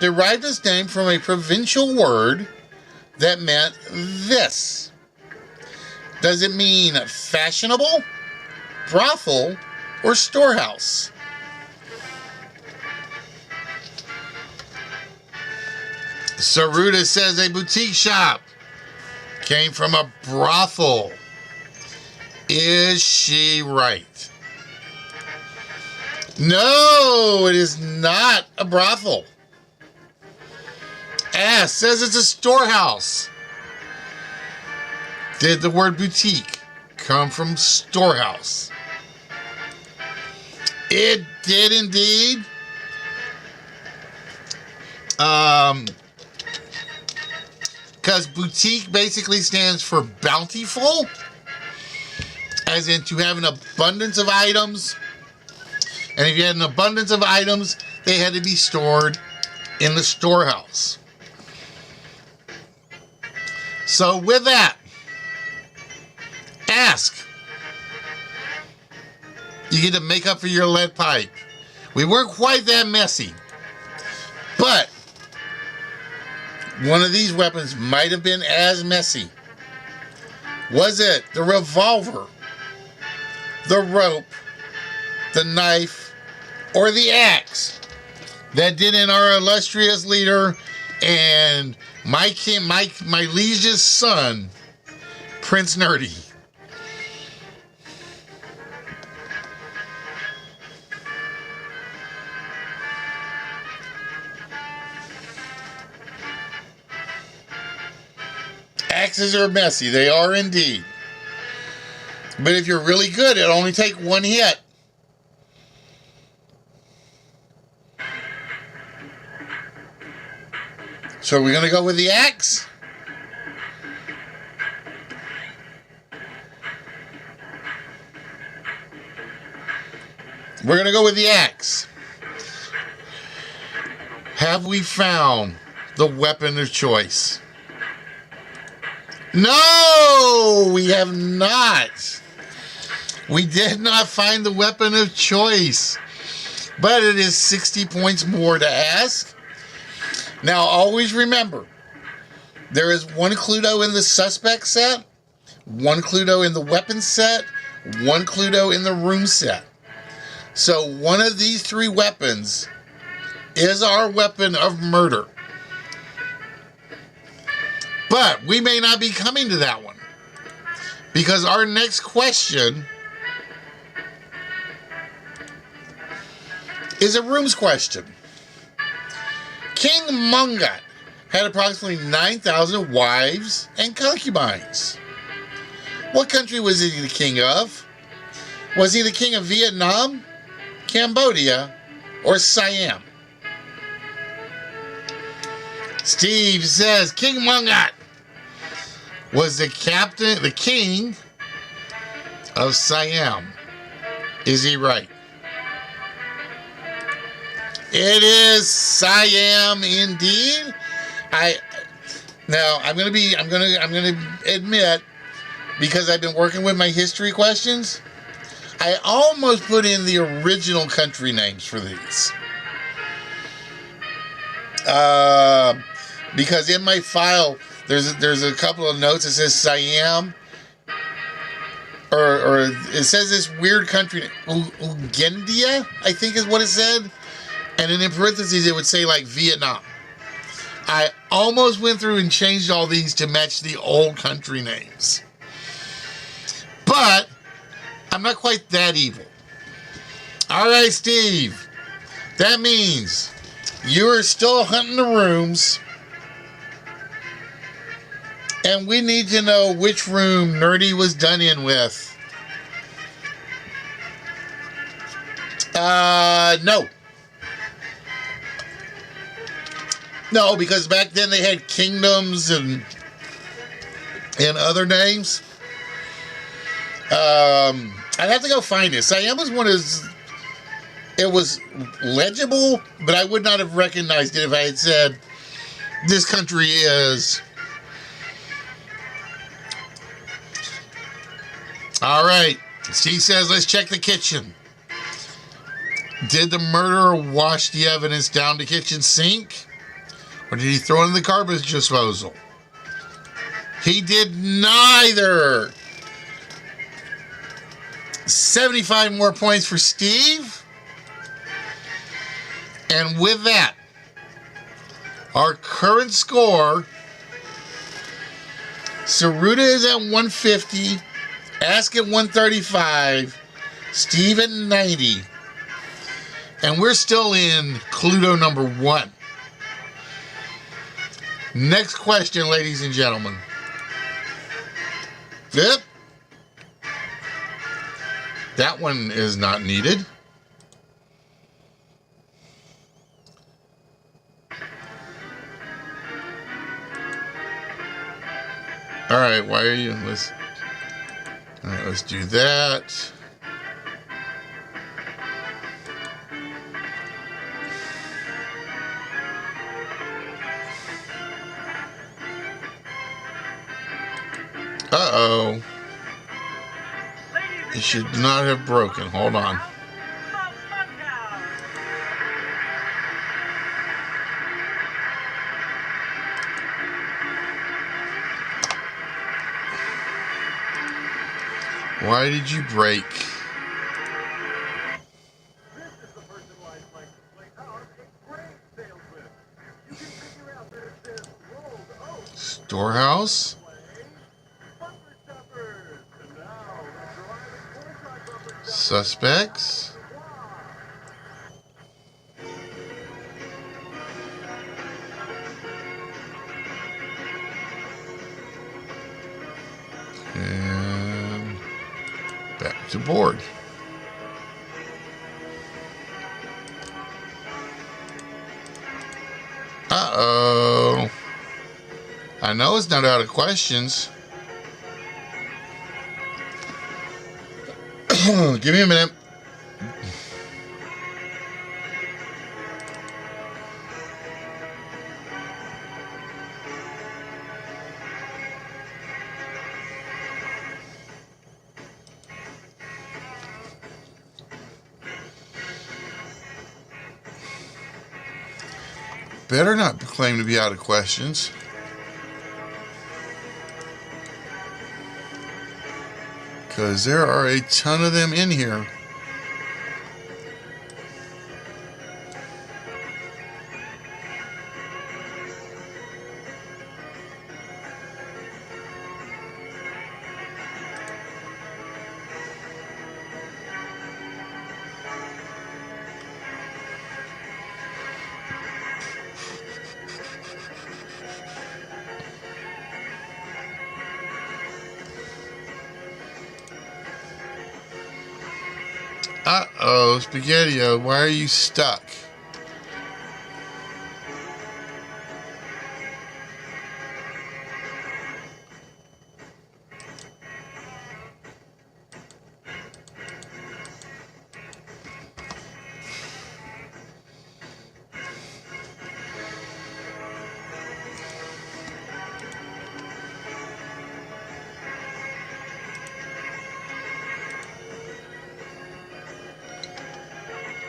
derived its name from a provincial word that meant this. Does it mean fashionable, brothel, or storehouse? Saruta says a boutique shop came from a brothel. Is she right? No, it is not a brothel. Ass says it's a storehouse. Did the word boutique come from storehouse? It did indeed. Because boutique basically stands for bountiful, as in to have an abundance of items. And if you had an abundance of items, they had to be stored in the storehouse. So with that, ask. You get to make up for your lead pipe. We weren't quite that messy. But one of these weapons might have been as messy. Was it the revolver, the rope, the knife, or the axe that did in our illustrious leader and my liege's son, Prince Nerdy? Axes are messy. They are indeed. But if you're really good, it'll only take one hit. So we're going to go with the axe. We're going to go with the axe. Have we found the weapon of choice? No, we have not. We did not find the weapon of choice. But it is 60 points more to ask. Now, always remember, there is one Cluedo in the suspect set, one Cluedo in the weapon set, one Cluedo in the room set. So one of these three weapons is our weapon of murder. But we may not be coming to that one, because our next question is a rooms question. King Mungat had approximately 9,000 wives and concubines. What country was he the king of? Was he the king of Vietnam, Cambodia, or Siam? Steve says King Mungat was the king of Siam. Is he right? It is Siam indeed. I'm gonna admit, because I've been working with my history questions, I almost put in the original country names for these. Because in my file there's a couple of notes that says Siam, or it says this weird country, Ugendia, I think is what it said, and then in parentheses it would say like Vietnam. I almost went through and changed all these to match the old country names, but I'm not quite that evil. All right, Steve, that means you are still hunting the rooms, and we need to know which room Nerdy was done in with. No. No, because back then they had kingdoms and other names. I'd have to go find it. Siam one it was legible, but I would not have recognized it if I had said this country is. All right. Steve says, let's check the kitchen. Did the murderer wash the evidence down the kitchen sink? Or did he throw it in the garbage disposal? He did neither. 75 more points for Steve. And with that, our current score, Saruda is at 150, Ask at 135, Steve at 90, and we're still in Cluedo number 1. Next question, ladies and gentlemen. Yep. That one is not needed. All right, why are you? All right, let's do that. Uh-oh. It should not have broken. Hold on. Why did you break? Storehouse? Suspects? And back to board. Uh-oh. I know it's not out of questions. Give me a minute. Better not claim to be out of questions. Because there are a ton of them in here. Uh-oh, Spaghetti-O, why are you stuck?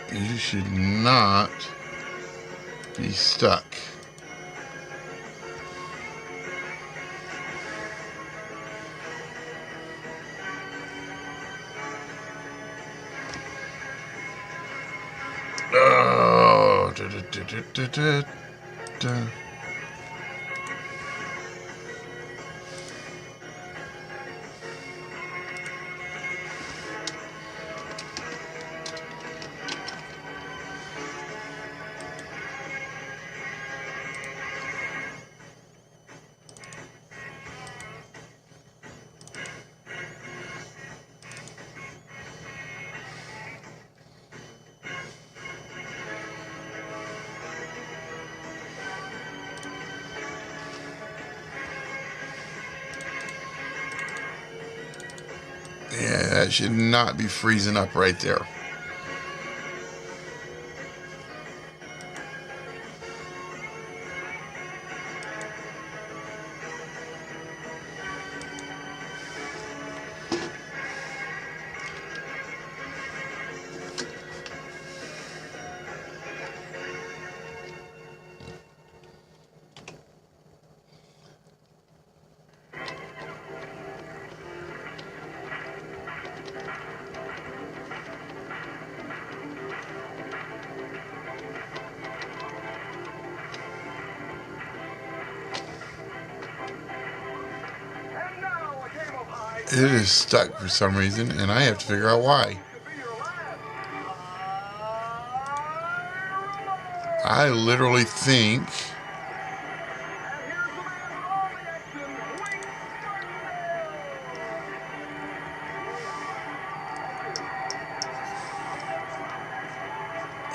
You should not be stuck. Oh, da, da, da, da, da, da. Yeah, that should not be freezing up right there. It is stuck for some reason, and I have to figure out why. I literally think...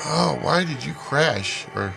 Oh, why did you crash? Or...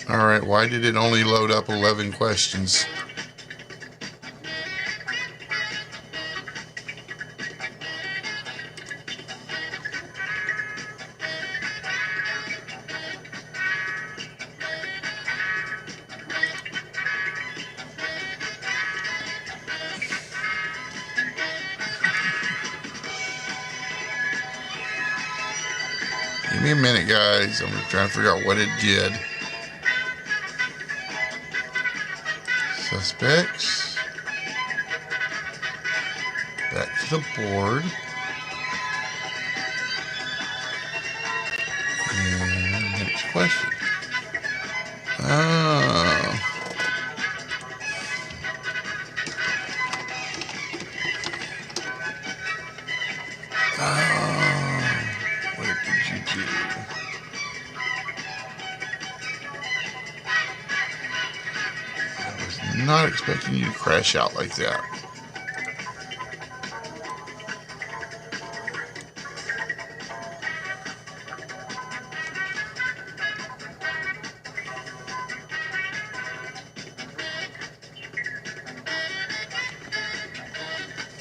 Alright, why did it only load up 11 questions? Give me a minute, guys. I'm trying to figure out what it did. Suspects. Back to the board. And next question. Oh. Oh. What did you do? I was not expecting you to crash out like that.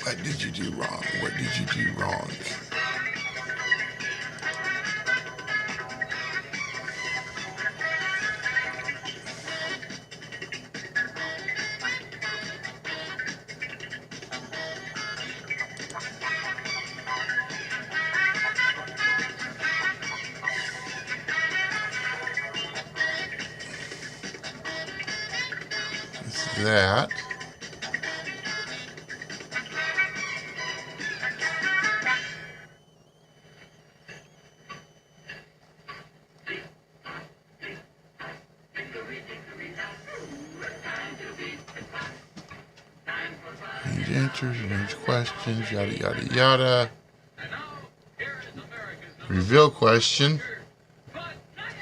What did you do wrong? What did you do wrong? It's that. answers, arrange questions, yada, yada, yada. And now, here is America's number Reveal question. Bud Tiger.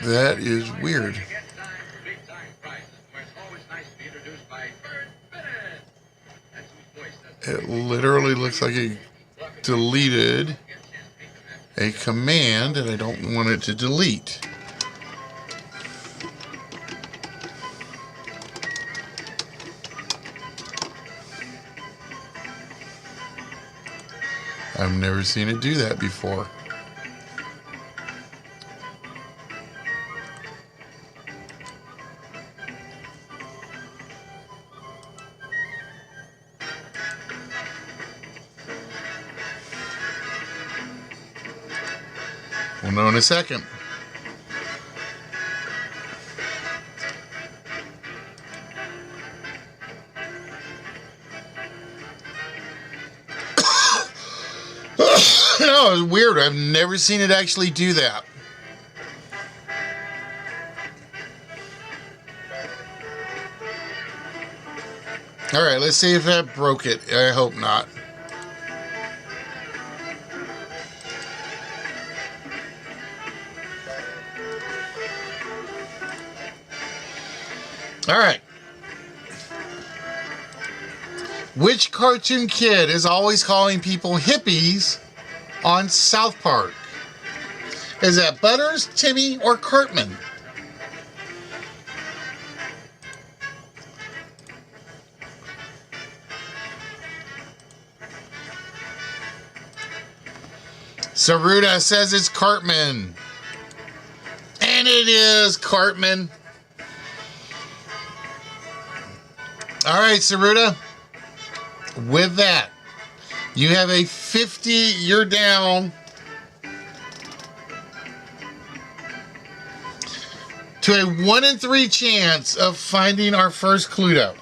That is weird. Get time for big time prizes, where it's always nice to be introduced by Bird Bennett. That's whose voice does It literally looks like it deleted a command that I don't want it to delete. I've never seen it do that before. We'll know in a second. No, it's weird. I've never seen it actually do that. All right, let's see if that broke it. I hope not. All right. Which cartoon kid is always calling people hippies on South Park? Is that Butters, Timmy, or Cartman? Saruda says it's Cartman. And it is Cartman. All right, Saruda. With that, you have a 50, you're down to a 1 in 3 chance of finding our first Cluedo.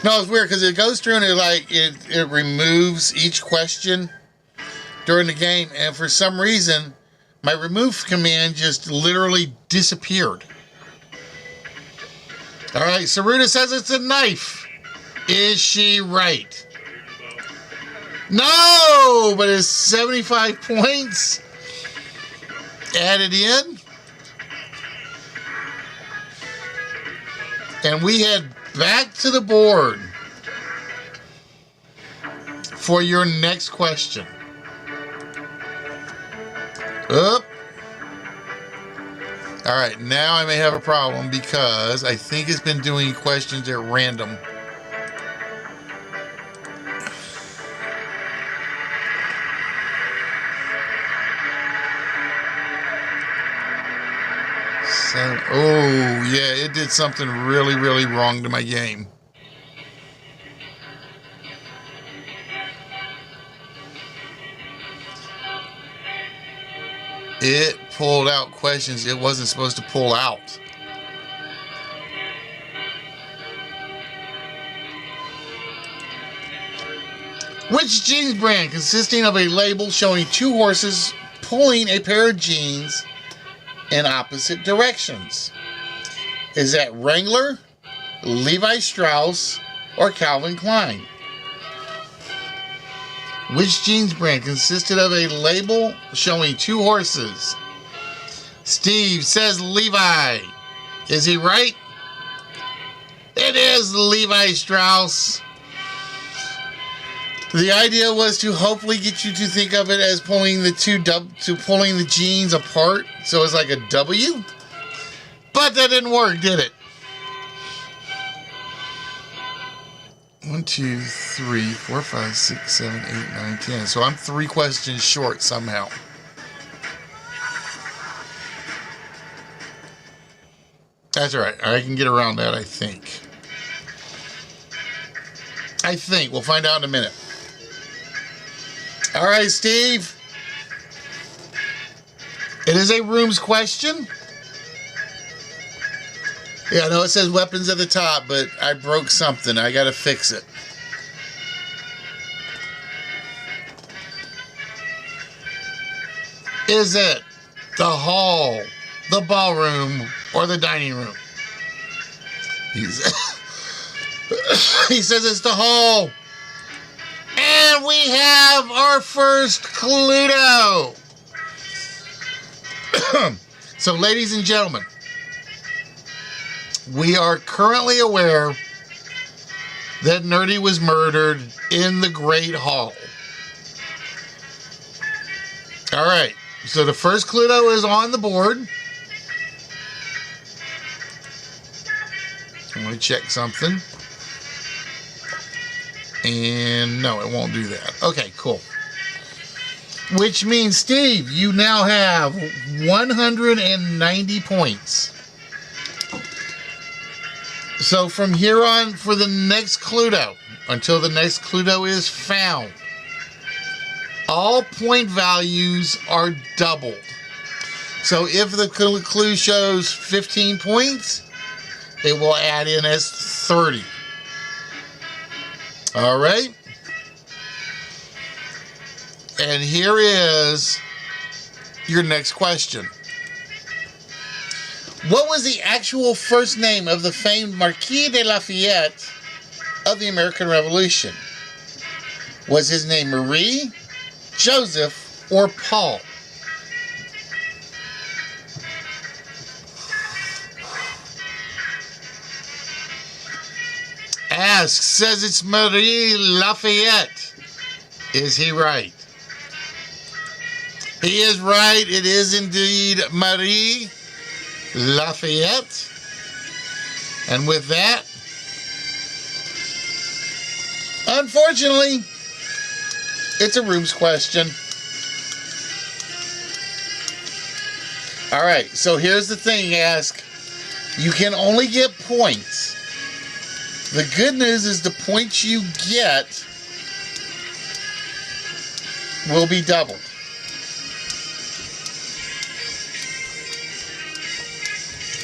No, it's weird because it goes through and it removes each question during the game, and for some reason my remove command just literally disappeared. All right, Saruda says it's a knife. Is she right? No, but it's 75 points added in. And we head back to the board for your next question. Up. All right, now I may have a problem because I think it's been doing questions at random. So, oh, yeah, it did something really, really wrong to my game. It pulled out questions it wasn't supposed to pull out. Which jeans brand, consisting of a label showing 2 horses pulling a pair of jeans in opposite directions? Is that Wrangler, Levi Strauss, or Calvin Klein? Which jeans brand consisted of a label showing 2 horses? Steve says Levi. Is he right? It is Levi Strauss. The idea was to hopefully get you to think of it as pulling the jeans apart, so it's like a W. But that didn't work, did it? 1, 2, 3, 4, 5, 6, 7, 8, 9, 10. So I'm 3 questions short somehow. That's all right. I can get around that, I think. We'll find out in a minute. All right, Steve. It is a rooms question. Yeah, I know it says weapons at the top, but I broke something. I gotta fix it. Is it the hall, the ballroom, or the dining room? He says it's the hall. And we have our first Cluedo. So, ladies and gentlemen, we are currently aware that Nerdy was murdered in the Great Hall. All right, so the first Cluedo is on the board. I'm going to check something. And no, it won't do that. Okay, cool. Which means, Steve, you now have 190 points. So from here on, for the next Cluedo, until the next Cluedo is found, all point values are doubled. So if the clue shows 15 points, it will add in as 30. All right. And here is your next question. What was the actual first name of the famed Marquis de Lafayette of the American Revolution? Was his name Marie, Joseph, or Paul? Ask says it's Marie Lafayette. Is he right? He is right. It is indeed Marie Lafayette. And with that, unfortunately, it's a rooms question. All right, so here's the thing, Ask. You can only get points. The good news is the points you get will be doubled.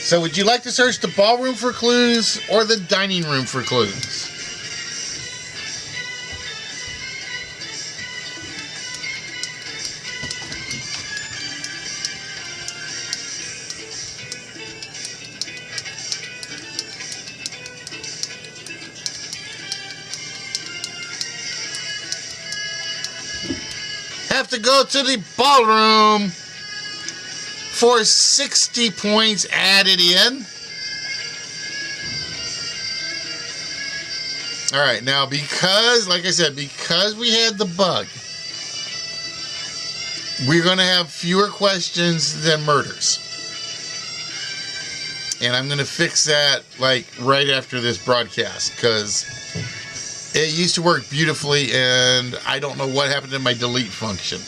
So would you like to search the ballroom for clues or the dining room for clues? Have to go to the ballroom for 60 points added in. All right, now because, like I said, because we had the bug, we're going to have fewer questions than murders. And I'm going to fix that like right after this broadcast because it used to work beautifully and I don't know what happened to my delete function.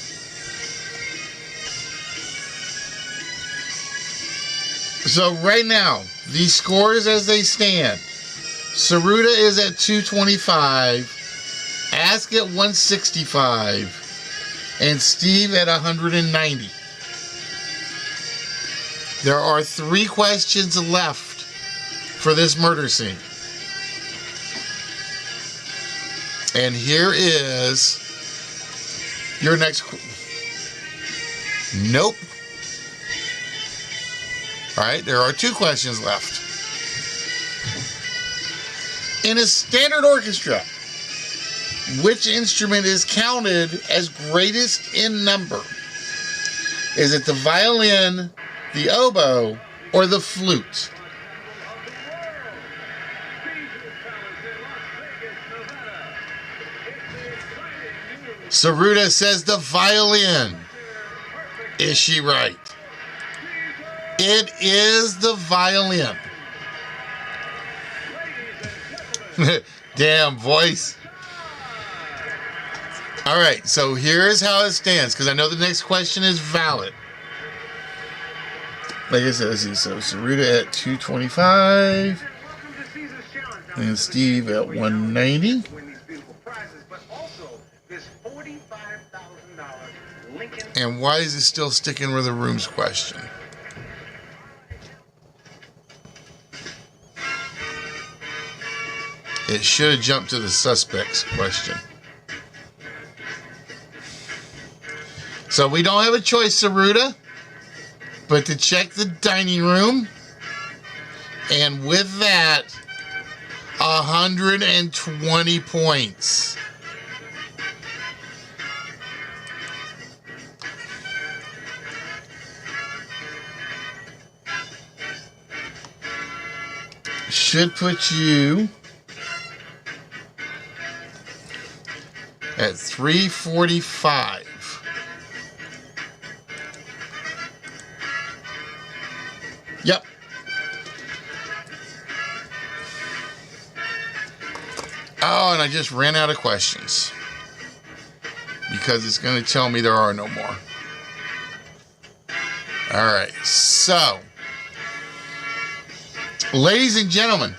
So right now, these scores as they stand, Saruta is at 225, Ask at 165, and Steve at 190. There are 3 questions left for this murder scene. And here is your next. Nope. All right, there are 2 questions left. In a standard orchestra, which instrument is counted as greatest in number? Is it the violin, the oboe, or the flute? Saruta says the violin. Is she right? It is the violin. Damn voice. All right, so here's how it stands, because I know the next question is valid. Like I said, let's see. So Saruta at 225, and Steve at 190. And why is it still sticking with the rooms question? It should have jumped to the suspects question. So we don't have a choice, Saruta, but to check the dining room. And with that, 120 points. Should put you at 345. Yep. Oh, and I just ran out of questions because it's going to tell me there are no more. All right. So, ladies and gentlemen,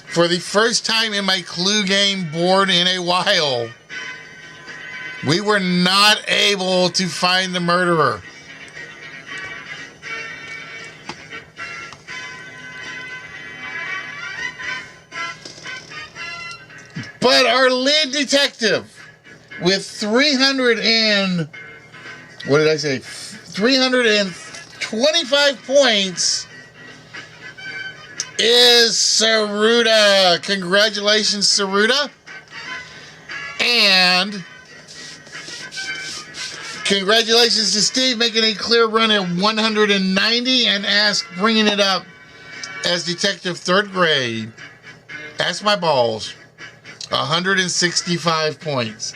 for the first time in my Clue game board in a while, we were not able to find the murderer. But our lead detective with 325 points is Saruta. Congratulations, Saruta. And congratulations to Steve making a clear run at 190 and bringing it up as Detective 3rd grade. Ask my balls. 165 points.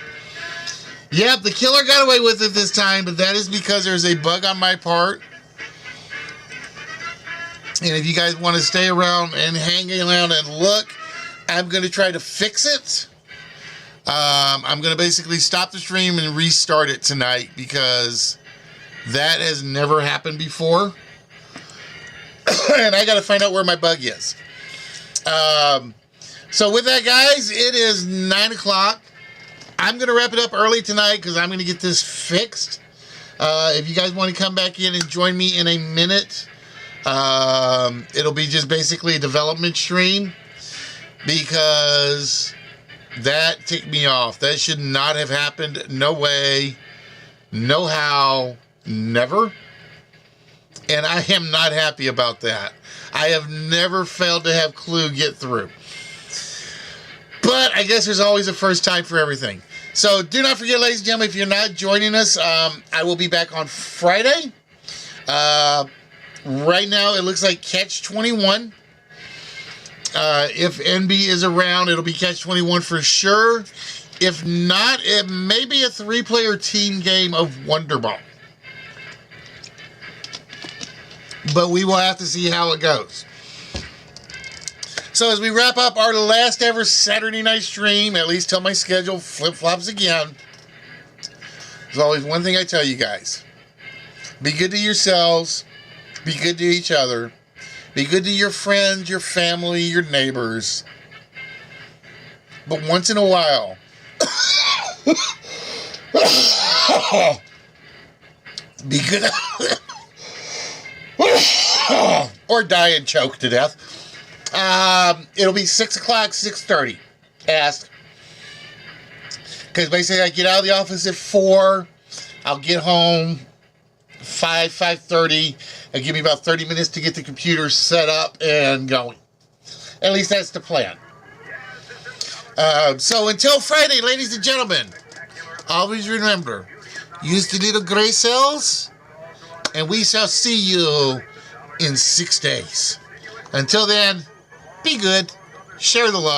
Yep, the killer got away with it this time, but that is because there's a bug on my part. And if you guys want to stay around and hang around and look, I'm going to try to fix it. I'm going to basically stop the stream and restart it tonight because that has never happened before. And I got to find out where my bug is. So with that, guys, it is 9 o'clock. I'm going to wrap it up early tonight because I'm going to get this fixed. If you guys want to come back in and join me in a minute, it'll be just basically a development stream because that ticked me off. That should not have happened. No way, no how, never. And I am not happy about that. I have never failed to have Clue get through. But I guess there's always a first time for everything. So do not forget, ladies and gentlemen, if you're not joining us, I will be back on Friday. Right now, it looks like Catch 21. If NB is around, it'll be Catch 21 for sure. If not, it may be a 3-player team game of Wonderball. But we will have to see how it goes. So as we wrap up our last ever Saturday night stream, at least till my schedule flip-flops again, there's always one thing I tell you guys. Be good to yourselves. Be good to each other. Be good to your friends, your family, your neighbors. But once in a while, be good or die and choke to death. It'll be 6 o'clock, 6:30. Ask. Because basically I get out of the office at 4. I'll get home 5:30. It'll give me about 30 minutes to get the computer set up and going. At least that's the plan. So until Friday, ladies and gentlemen, always remember, use the little gray cells, and we shall see you in 6 days. Until then, be good, share the love.